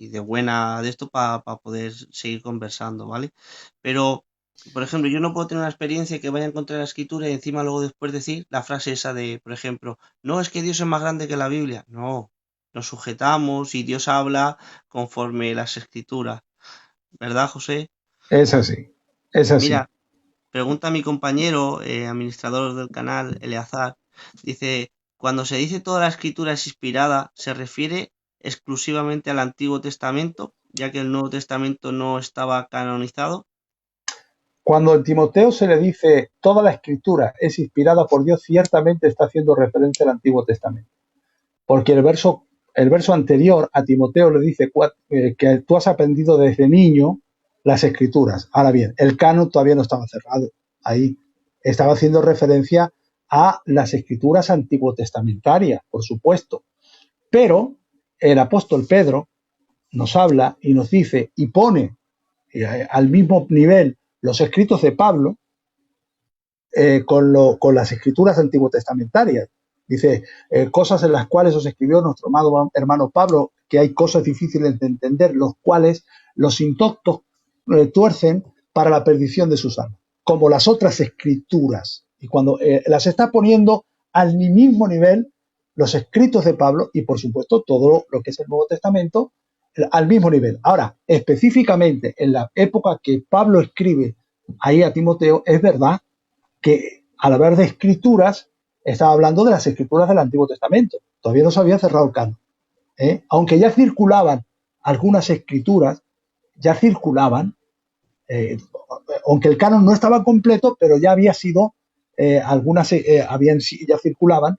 de buena de esto para poder seguir conversando, ¿vale? Pero, por ejemplo, yo no puedo tener una experiencia que vaya en contra de la escritura y encima luego después decir la frase esa de, por ejemplo, no es que Dios es más grande que la Biblia. No, nos sujetamos y Dios habla conforme las escrituras, ¿verdad, José? Es así, es Mira, así. pregunta a mi compañero, administrador del canal, Eleazar, dice, cuando se dice toda la escritura es inspirada, ¿se refiere exclusivamente al Antiguo Testamento, ya que el Nuevo Testamento no estaba canonizado? Cuando en Timoteo se le dice toda la escritura es inspirada por Dios, ciertamente está haciendo referencia al Antiguo Testamento. Porque el verso anterior a Timoteo le dice que tú has aprendido desde niño las escrituras. Ahora bien, el canon todavía no estaba cerrado. Ahí estaba haciendo referencia a las escrituras antiguo-testamentarias, por supuesto. Pero el apóstol Pedro nos habla y nos dice y pone al mismo nivel los escritos de Pablo con las escrituras antiguo-testamentarias. Dice, cosas en las cuales os escribió nuestro amado hermano Pablo, que hay cosas difíciles de entender, los cuales los indoctos tuercen para la perdición de sus almas, como las otras escrituras. Y cuando las está poniendo al mismo nivel los escritos de Pablo y, por supuesto, todo lo que es el Nuevo Testamento, al mismo nivel. Ahora, específicamente en la época que Pablo escribe ahí a Timoteo, es verdad que al hablar de escrituras, estaba hablando de las escrituras del Antiguo Testamento. Todavía no se había cerrado el canon. Aunque ya circulaban algunas escrituras, ya circulaban, eh, aunque el canon no estaba completo, pero ya había sido, algunas ya circulaban,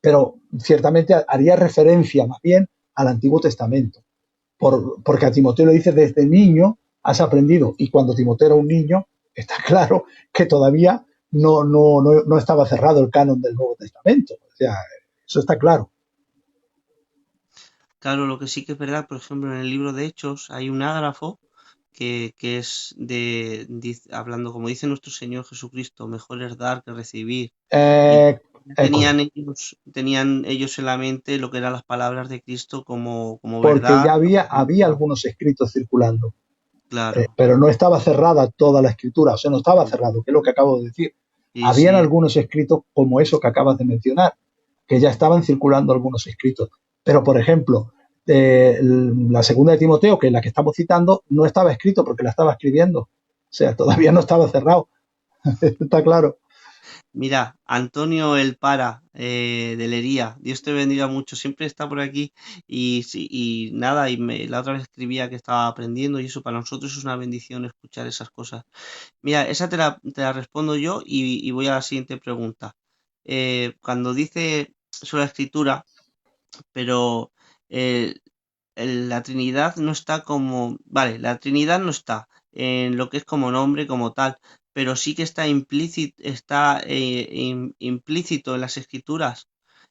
pero ciertamente haría referencia más bien al Antiguo Testamento, porque a Timoteo le dice desde niño has aprendido, y cuando Timoteo era un niño, está claro que todavía no estaba cerrado el canon del Nuevo Testamento. O sea, eso está claro. Claro, lo que sí que es verdad, por ejemplo, en el libro de Hechos hay un ágrafo que es hablando, como dice nuestro Señor Jesucristo, mejor es dar que recibir. Y Correcto. tenían ellos en la mente lo que eran las palabras de Cristo como Porque verdad. ya había algunos escritos circulando, Claro, pero no estaba cerrada toda la escritura, o sea, no estaba cerrado, que es lo que acabo de decir. sí, Habían sí, algunos escritos como eso que acabas de mencionar, que ya estaban circulando algunos escritos. Pero, por ejemplo, la segunda de Timoteo, que es la que estamos citando, no estaba escrito porque la estaba escribiendo. O sea, todavía no estaba cerrado. Está claro. mira, Antonio El Para de Lería, Dios te bendiga mucho, siempre está por aquí y, sí, y nada, la otra vez escribía que estaba aprendiendo y eso para nosotros es una bendición escuchar esas cosas. Mira, esa te la respondo yo y voy a la siguiente pregunta. Cuando dice sobre la escritura, pero eh, la Trinidad no está como, vale, la Trinidad no está en lo que es como nombre, como tal, pero sí que está implícito en las escrituras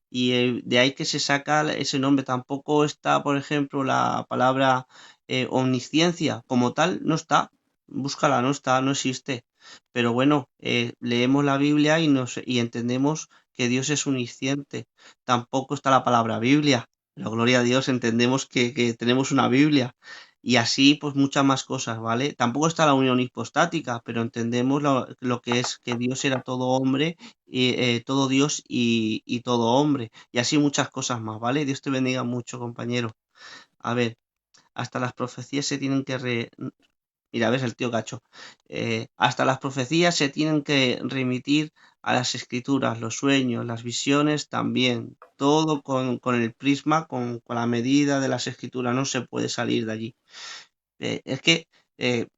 y de ahí que se saca ese nombre. Tampoco está, por ejemplo, la palabra omnisciencia como tal, no está. Búscala, no está, no existe. Pero bueno, leemos la Biblia y entendemos que Dios es omnisciente. Tampoco está la palabra Biblia, pero gloria a Dios, entendemos que tenemos una Biblia. Y así, pues muchas más cosas, ¿vale? Tampoco está la unión hipostática, pero entendemos lo que es que Dios era todo hombre, todo Dios y todo hombre. Y así muchas cosas más, ¿vale? Dios te bendiga mucho, compañero. A ver, hasta las profecías se tienen que Mira, ves el tío Cacho. Hasta las profecías se tienen que remitir a las escrituras, los sueños, las visiones también. Todo con el prisma, con la medida de las escrituras. No se puede salir de allí. Es que eh,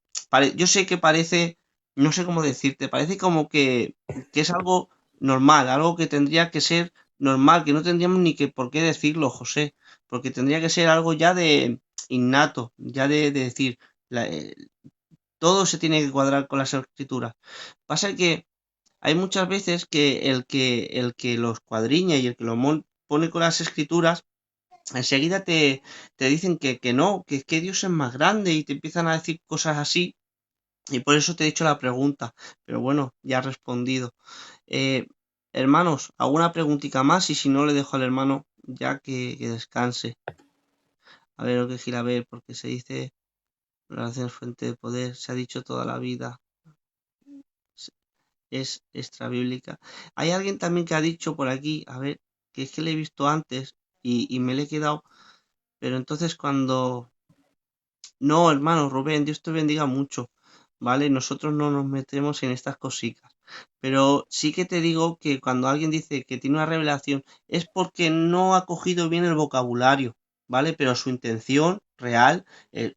yo sé que parece, no sé cómo decirte, parece como que es algo normal, algo que tendría que ser normal, que no tendríamos ni que por qué decirlo, José, porque tendría que ser algo ya de innato, ya de decir, la- eh, todo se tiene que cuadrar con las escrituras. Pasa que hay muchas veces que el que los cuadriña y el que pone con las escrituras, enseguida te dicen que no, que Dios es más grande y te empiezan a decir cosas así. Y por eso te he dicho la pregunta. Pero bueno, ya he respondido. Eh, Hermanos, alguna preguntita más y si no le dejo al hermano ya que descanse. A ver lo que gira a ver, porque se dice relación fuente de poder, se ha dicho toda la vida. Es extrabíblica. Hay alguien también que ha dicho por aquí, a ver, que es que le he visto antes y me le he quedado, pero entonces cuando... No, hermano Rubén, Dios te bendiga mucho, ¿vale? Nosotros no nos metemos en estas cositas, pero sí que te digo que cuando alguien dice que tiene una revelación es porque no ha cogido bien el vocabulario, ¿vale? Pero su intención real,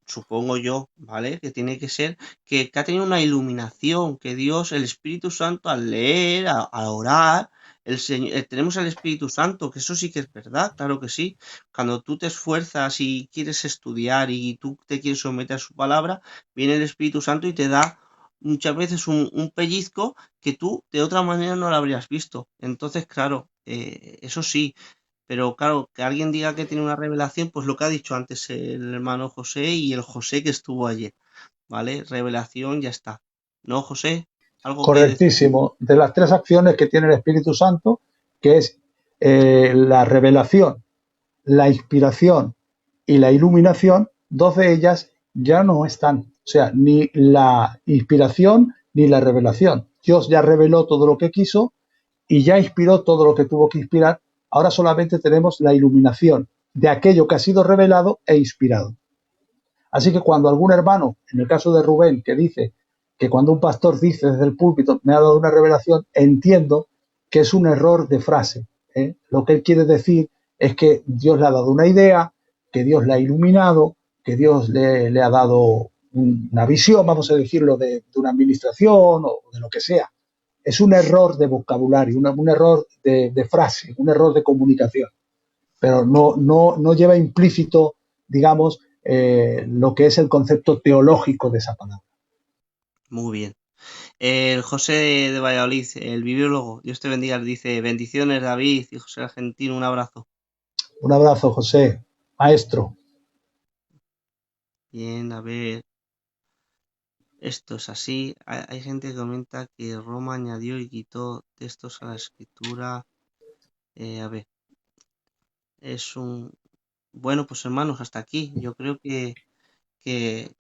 supongo yo, ¿vale? Que tiene que ser que ha tenido una iluminación, que Dios, el Espíritu Santo, al leer, a orar, el Señor, tenemos el Espíritu Santo, que eso sí que es verdad, claro que sí. Cuando tú te esfuerzas y quieres estudiar y tú te quieres someter a su palabra, viene el Espíritu Santo y te da muchas veces un pellizco que tú de otra manera no lo habrías visto. Entonces, claro, eso sí, pero claro, que alguien diga que tiene una revelación, pues lo que ha dicho antes el hermano José y el José que estuvo ayer, ¿vale? Revelación, ya está. ¿No, José? ¿Algo que decir? Correctísimo. De las tres acciones que tiene el Espíritu Santo, que es la revelación, la inspiración y la iluminación, dos de ellas ya no están. O sea, ni la inspiración ni la revelación. Dios ya reveló todo lo que quiso y ya inspiró todo lo que tuvo que inspirar. Ahora solamente tenemos la iluminación de aquello que ha sido revelado e inspirado. Así que cuando algún hermano, en el caso de Rubén, que dice que cuando un pastor dice desde el púlpito me ha dado una revelación, entiendo que es un error de frase. Lo que él quiere decir es que Dios le ha dado una idea, que Dios le ha iluminado, que Dios le ha dado una visión, vamos a decirlo, de una administración o de lo que sea. Es un error de vocabulario, un error de frase, un error de comunicación, pero no lleva implícito, digamos, lo que es el concepto teológico de esa palabra. Muy bien. El José de Valladolid, el bibliólogo, Dios te bendiga, dice: bendiciones, David y José Argentino, un abrazo. Un abrazo, José, maestro. Bien, a ver, esto es así. Hay gente que comenta que Roma añadió y quitó textos a la escritura. A ver, es un... Bueno, pues hermanos, hasta aquí. Yo creo que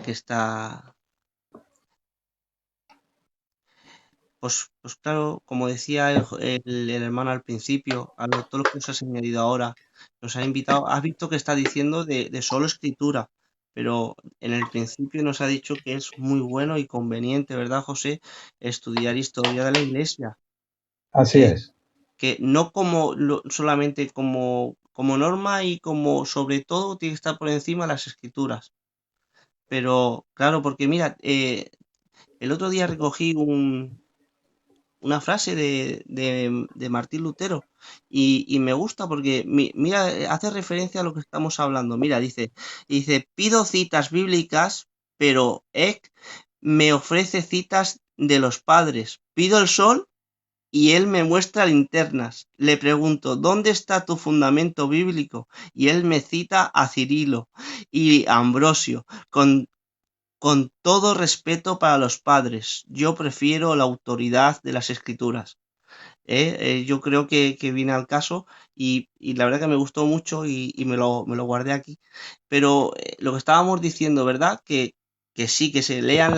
está... Pues claro, como decía el hermano al principio, todo lo que nos has añadido ahora, nos ha invitado, has visto que está diciendo de solo escritura, pero en el principio nos ha dicho que es muy bueno y conveniente, ¿verdad, José? Estudiar historia de la Iglesia, Así es. que no como solamente como norma y como sobre todo tiene que estar por encima de las escrituras. Pero claro, porque mira, el otro día recogí una frase de Martín Lutero y me gusta porque mira, hace referencia a lo que estamos hablando. Mira, dice, pido citas bíblicas, pero Eck me ofrece citas de los padres. Pido el sol y él me muestra linternas. Le pregunto, ¿dónde está tu fundamento bíblico? Y él me cita a Cirilo y a Ambrosio, con todo respeto para los padres. Yo prefiero la autoridad de las escrituras. Yo creo que viene al caso y la verdad que me gustó mucho y me lo guardé aquí. Pero lo que estábamos diciendo, ¿verdad? Que sí, que se lean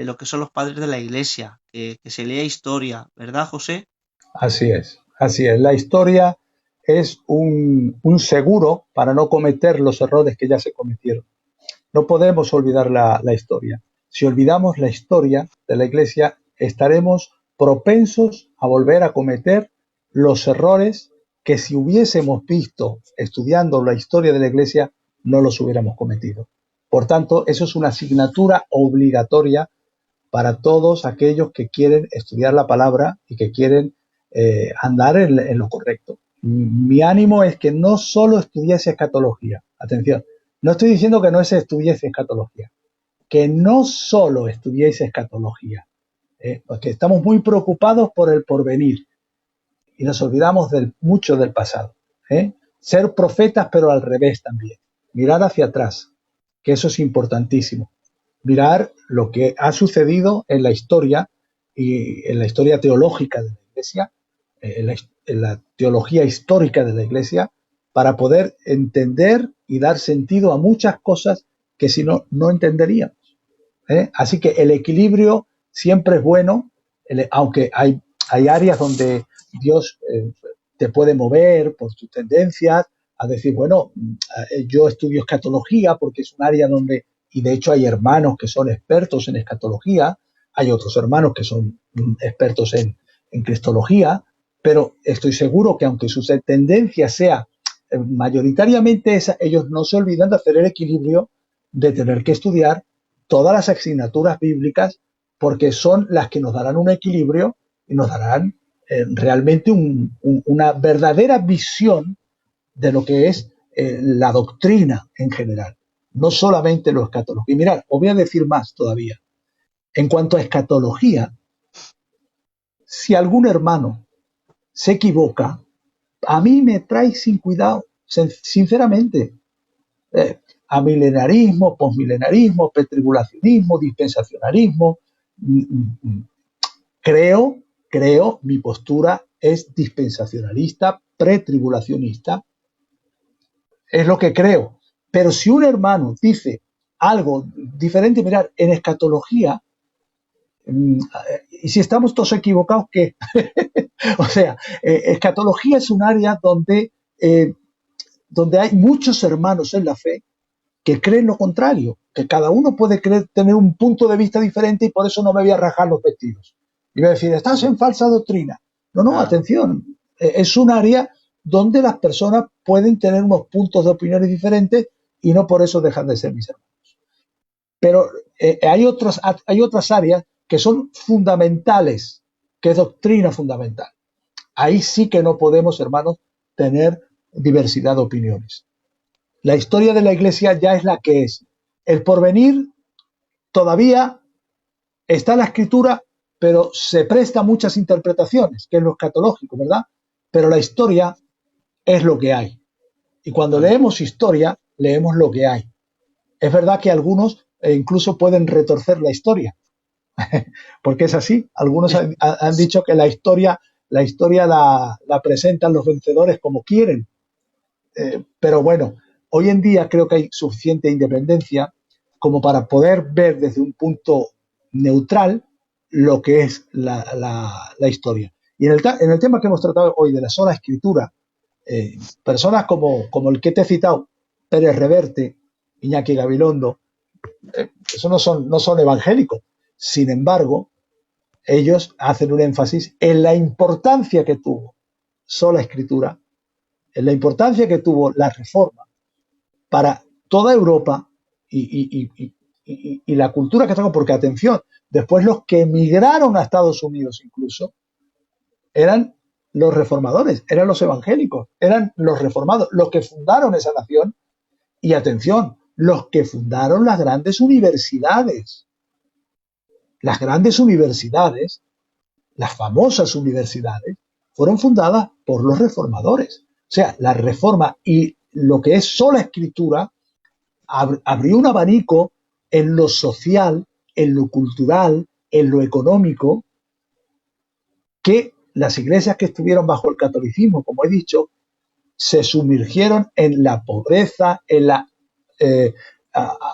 lo que son los padres de la iglesia, que se lea historia, ¿verdad, José? Así es. Así es. La historia es un seguro para no cometer los errores que ya se cometieron. No podemos olvidar la historia. Si olvidamos la historia de la Iglesia, estaremos propensos a volver a cometer los errores que si hubiésemos visto estudiando la historia de la Iglesia, no los hubiéramos cometido. Por tanto, eso es una asignatura obligatoria para todos aquellos que quieren estudiar la palabra y que quieren andar en lo correcto. Mi ánimo es que no solo estudiese escatología, atención, no estoy diciendo que no se estudiese escatología, que no solo estudiéis escatología, porque estamos muy preocupados por el porvenir y nos olvidamos mucho del pasado. Ser profetas, pero al revés también. Mirar hacia atrás, que eso es importantísimo. Mirar lo que ha sucedido en la historia y en la historia teológica de la Iglesia, en la teología histórica de la Iglesia, para poder entender y dar sentido a muchas cosas que si no, no entenderíamos. Así que el equilibrio siempre es bueno, aunque hay áreas donde Dios te puede mover por tus tendencias a decir, bueno, yo estudio escatología porque es un área donde, y de hecho hay hermanos que son expertos en escatología, hay otros hermanos que son expertos en cristología, pero estoy seguro que aunque su tendencia sea mayoritariamente esa, ellos no se olvidan de hacer el equilibrio de tener que estudiar todas las asignaturas bíblicas porque son las que nos darán un equilibrio y nos darán realmente una verdadera visión de lo que es la doctrina en general, no solamente lo escatológico. Y mirad, os voy a decir más todavía. En cuanto a escatología, si algún hermano se equivoca, a mí me trae sin cuidado, sinceramente. Amilenarismo, posmilenarismo, pretribulacionismo, dispensacionalismo. Creo, mi postura es dispensacionalista pretribulacionista, es lo que creo. Pero si un hermano dice algo diferente, mirar, en escatología, y si estamos todos equivocados, ¿qué? O sea, escatología es un área donde hay muchos hermanos en la fe que creen lo contrario, que cada uno puede tener un punto de vista diferente y por eso no me voy a rajar los vestidos. Y voy a decir, estás en falsa doctrina. No, atención, es un área donde las personas pueden tener unos puntos de opiniones diferentes y no por eso dejan de ser mis hermanos. Pero hay otras áreas que son fundamentales, que es doctrina fundamental. Ahí sí que no podemos, hermanos, tener diversidad de opiniones. La historia de la Iglesia ya es la que es. El porvenir todavía está en la Escritura, pero se presta a muchas interpretaciones, que es lo escatológico, ¿verdad? Pero la historia es lo que hay. Y cuando leemos historia, leemos lo que hay. Es verdad que algunos incluso pueden retorcer la historia, porque es así. Algunos han dicho que la historia la presentan los vencedores como quieren. Pero bueno, hoy en día creo que hay suficiente independencia como para poder ver desde un punto neutral lo que es la historia. Y en el tema que hemos tratado hoy de la sola escritura, personas como el que te he citado, Pérez Reverte, Iñaki Gabilondo, eso no son evangélicos. Sin embargo, ellos hacen un énfasis en la importancia que tuvo sola escritura, en la importancia que tuvo la Reforma para toda Europa y la cultura que trajo, porque atención, después los que emigraron a Estados Unidos incluso eran los reformadores, eran los evangélicos, eran los reformados, los que fundaron esa nación y atención, los que fundaron las grandes universidades. Las grandes universidades, las famosas universidades, fueron fundadas por los reformadores. O sea, la reforma y lo que es sola escritura abrió un abanico en lo social, en lo cultural, en lo económico, que las iglesias que estuvieron bajo el catolicismo, como he dicho, se sumergieron en la pobreza, en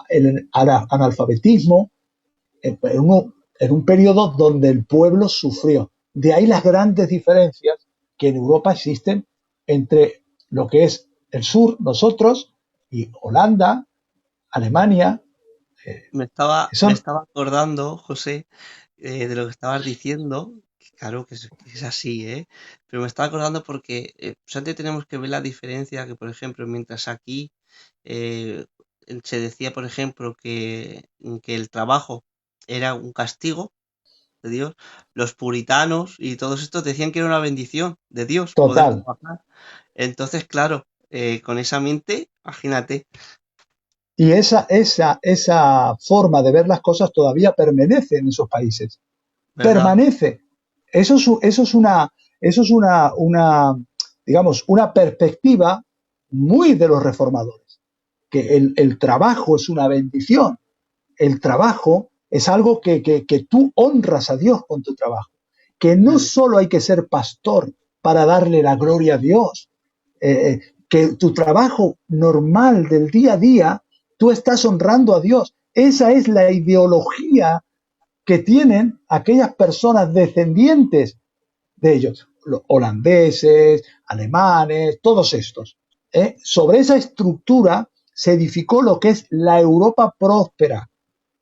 el analfabetismo, en un periodo donde el pueblo sufrió. De ahí las grandes diferencias que en Europa existen entre lo que es el sur, nosotros, y Holanda, Alemania. Me estaba acordando, José, de lo que estabas diciendo, que claro que es así, ¿eh? Pero me estaba acordando porque pues antes tenemos que ver la diferencia que, por ejemplo, mientras aquí eh, se decía, por ejemplo, que el trabajo era un castigo de Dios, los puritanos y todos estos decían que era una bendición de Dios poder Total. trabajar. Entonces, claro, con esa mente, imagínate. Y esa forma de ver las cosas todavía permanece en esos países. ¿Verdad? Permanece. Eso es digamos, una perspectiva muy de los reformadores, que el trabajo es una bendición. El trabajo es algo que tú honras a Dios con tu trabajo. Que no solo hay que ser pastor para darle la gloria a Dios, que tu trabajo normal del día a día, tú estás honrando a Dios. Esa es la ideología que tienen aquellas personas descendientes de ellos, los holandeses, alemanes, todos estos. Sobre esa estructura se edificó lo que es la Europa próspera,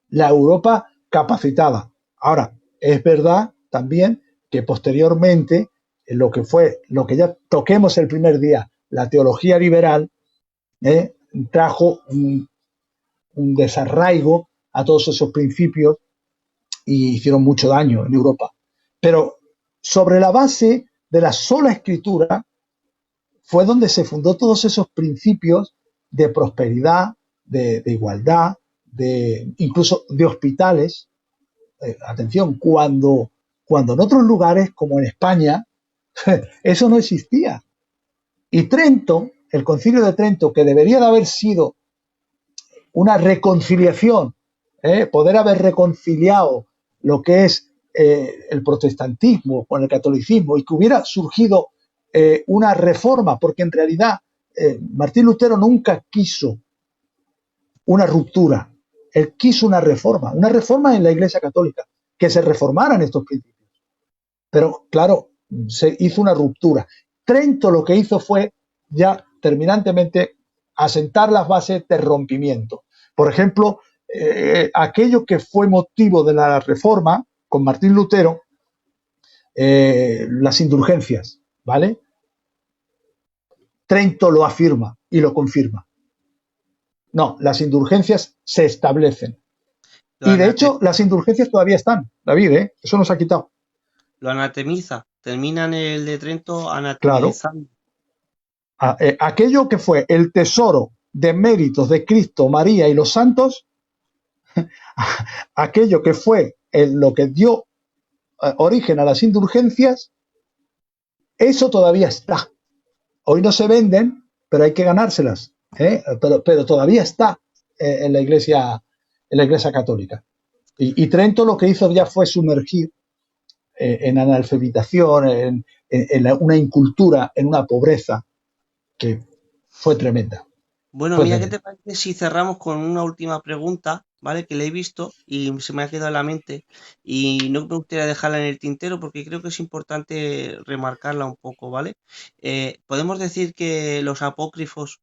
la Europa capacitada. Ahora, es verdad también que posteriormente lo que ya toquemos el primer día, la teología liberal, trajo un desarraigo a todos esos principios y hicieron mucho daño en Europa. Pero sobre la base de la sola escritura fue donde se fundó todos esos principios de prosperidad, de igualdad, incluso de hospitales. Atención, cuando en otros lugares, como en España, eso no existía. Y Trento, el Concilio de Trento, que debería de haber sido una reconciliación, poder haber reconciliado lo que es el protestantismo con el catolicismo y que hubiera surgido una reforma, porque en realidad Martín Lutero nunca quiso una ruptura, él quiso una reforma en la Iglesia Católica, que se reformaran estos principios. Pero claro, se hizo una ruptura. Trento lo que hizo fue ya terminantemente asentar las bases de rompimiento. Por ejemplo, aquello que fue motivo de la reforma con Martín Lutero, las indulgencias, ¿vale? Trento lo afirma y lo confirma. No, las indulgencias se establecen. Y de hecho, las indulgencias todavía están, David, eso nos ha quitado. Lo anatemiza, terminan el de Trento Claro. anatemizando. Aquello que fue el tesoro de méritos de Cristo, María y los santos, aquello que fue lo que dio origen a las indulgencias, eso todavía está. Hoy no se venden, pero hay que ganárselas, pero todavía está en la iglesia católica. Y Trento lo que hizo ya fue sumergir en analfabetización, en una incultura, en una pobreza que fue tremenda. Bueno, mira, ¿qué te parece si cerramos con una última pregunta, ¿vale? Que le he visto y se me ha quedado en la mente y no me gustaría dejarla en el tintero porque creo que es importante remarcarla un poco, ¿vale? Podemos decir que los apócrifos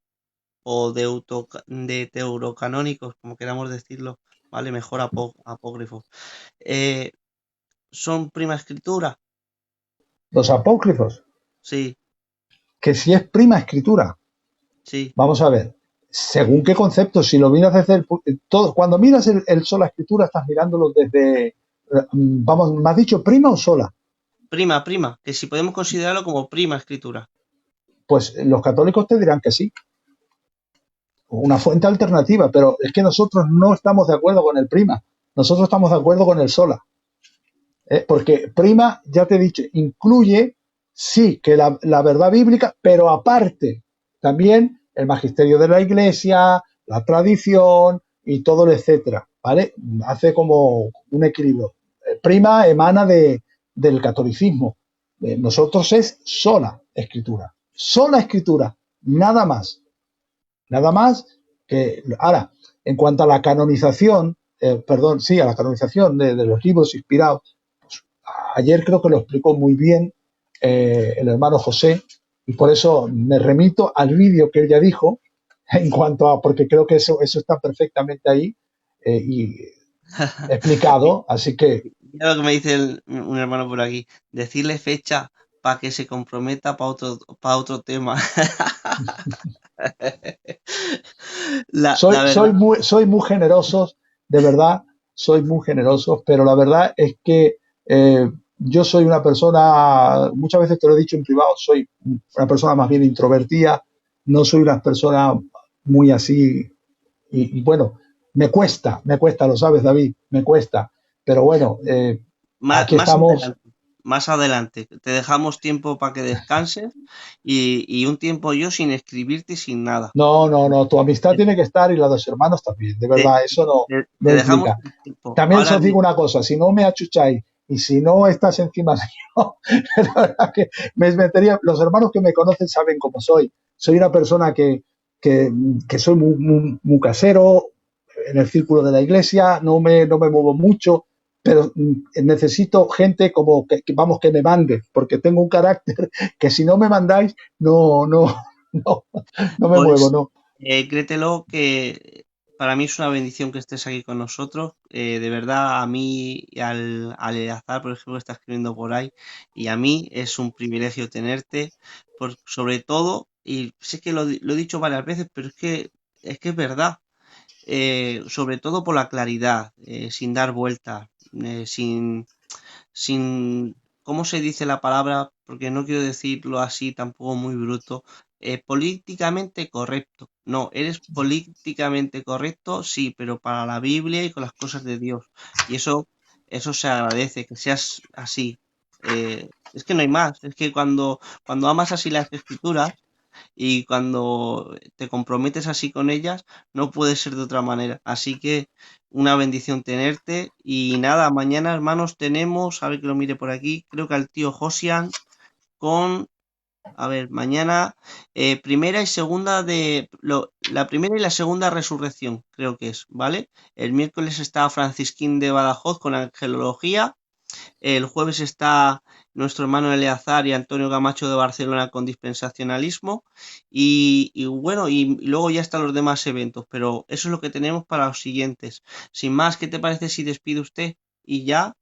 o deuterocanónicos, como queramos decirlo, ¿vale? Mejor apócrifos. ¿Son prima escritura? Los apócrifos, Sí, que si es prima escritura, sí. vamos a ver, según qué concepto, si lo miras desde cuando miras el sola escritura, estás mirándolo desde, vamos, ¿me has dicho prima o sola? Prima, que si podemos considerarlo como prima escritura. Pues los católicos te dirán que sí, una fuente alternativa, pero es que nosotros no estamos de acuerdo con el prima, nosotros estamos de acuerdo con el sola. Porque prima, ya te he dicho, incluye, sí, que la verdad bíblica, pero aparte también el magisterio de la iglesia, la tradición y todo el etcétera, ¿vale? Hace como un equilibrio. Prima emana del catolicismo. Nosotros es sola escritura, nada más. Nada más que, ahora, en cuanto a la canonización, a la canonización de los libros inspirados, ayer creo que lo explicó muy bien el hermano José, y por eso me remito al vídeo que él ya dijo, en cuanto a, porque creo que eso está perfectamente ahí y explicado, así que... Mira lo que me dice un hermano por aquí, decirle fecha para que se comprometa para otro tema. La verdad, soy muy generoso, de verdad, soy muy generoso, pero la verdad es que yo soy una persona, muchas veces te lo he dicho en privado, soy una persona más bien introvertida, no soy una persona muy así, y bueno, me cuesta, lo sabes, David, me cuesta, pero bueno, más, aquí estamos. más adelante, te dejamos tiempo para que descanses y un tiempo yo sin escribirte y sin nada. No, tu amistad tiene que estar y la de los hermanos también, de Te, verdad, eso no te dejamos implica. tiempo. También Ahora os digo bien, una cosa, si no me achucháis y si no estás encima de mí, la verdad que me metería, los hermanos que me conocen saben cómo soy. Soy una persona que soy muy casero en el círculo de la iglesia, no me muevo mucho, pero necesito gente como vamos, que me mande, porque tengo un carácter que si no me mandáis, no, no me muevo, pues no. créetelo que para mí es una bendición que estés aquí con nosotros. De verdad, a mí, al Eleazar, por ejemplo, está escribiendo por ahí, y a mí es un privilegio tenerte, sobre todo, y sé que lo he dicho varias veces, pero es que es verdad, sobre todo por la claridad, sin dar vueltas, sin, ¿cómo se dice la palabra? Porque no quiero decirlo así tampoco muy bruto, políticamente correcto. No, eres políticamente correcto, sí, pero para la Biblia y con las cosas de Dios. Y eso se agradece, que seas así. Es que no hay más, es que cuando amas así las escrituras, y cuando te comprometes así con ellas, no puede ser de otra manera. Así que una bendición tenerte y nada, mañana hermanos tenemos, a ver que lo mire por aquí, creo que al tío Josian con A ver, mañana primera y segunda la primera y la segunda resurrección, creo que es, ¿vale? El miércoles está Francisquín de Badajoz con angelología. El jueves está nuestro hermano Eleazar y Antonio Camacho de Barcelona con dispensacionalismo. Y bueno, y luego ya están los demás eventos, pero eso es lo que tenemos para los siguientes. Sin más, ¿qué te parece si despide usted? Y ya,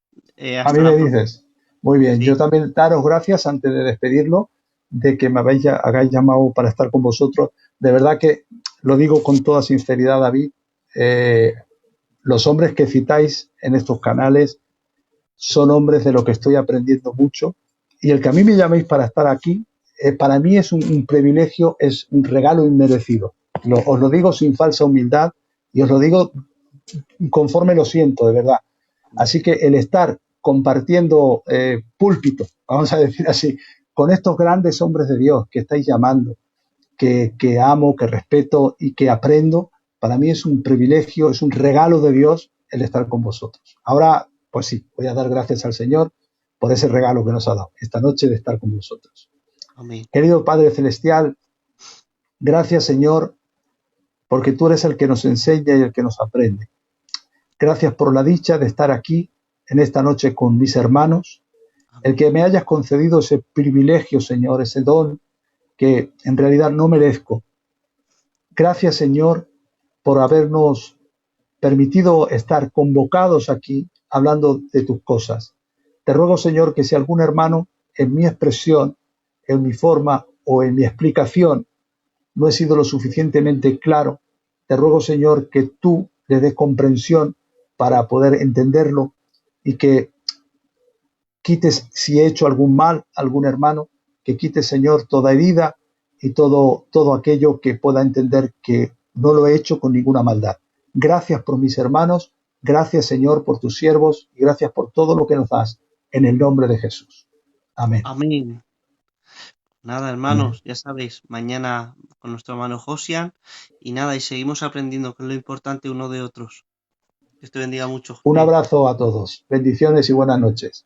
A hasta mí me la próxima. dices, muy bien, yo Sí, también daros gracias antes de despedirlo, de que me hagáis llamado para estar con vosotros. De verdad que lo digo con toda sinceridad, David, eh, los hombres que citáis en estos canales son hombres de lo que estoy aprendiendo mucho y el que a mí me llaméis para estar aquí, para mí es un privilegio, es un regalo inmerecido. Os lo digo sin falsa humildad y os lo digo conforme lo siento, de verdad. Así que el estar compartiendo púlpito, vamos a decir así, con estos grandes hombres de Dios que estáis llamando, que amo, que respeto y que aprendo, para mí es un privilegio, es un regalo de Dios el estar con vosotros. Ahora, pues sí, voy a dar gracias al Señor por ese regalo que nos ha dado esta noche de estar con vosotros. amén. Querido Padre Celestial, gracias Señor, porque tú eres el que nos enseña y el que nos aprende. Gracias por la dicha de estar aquí en esta noche con mis hermanos, el Amén. que me hayas concedido ese privilegio, Señor, ese don que en realidad no merezco. Gracias, Señor, por habernos permitido estar convocados aquí hablando de tus cosas. Te ruego, Señor, que si algún hermano en mi expresión, en mi forma o en mi explicación no he sido lo suficientemente claro, te ruego, Señor, que tú le des comprensión para poder entenderlo y que quites si he hecho algún mal a algún hermano, que quites, Señor, toda herida y todo aquello que pueda entender que no lo he hecho con ninguna maldad. Gracias por mis hermanos, gracias, Señor, por tus siervos y gracias por todo lo que nos das en el nombre de Jesús. Amén. Amén. Nada, Amén. hermanos, ya sabéis, mañana con nuestro hermano Josian y nada, y seguimos aprendiendo, que es lo importante uno de otros. Que te bendiga mucho, Un Javier. abrazo a todos. Bendiciones y buenas noches.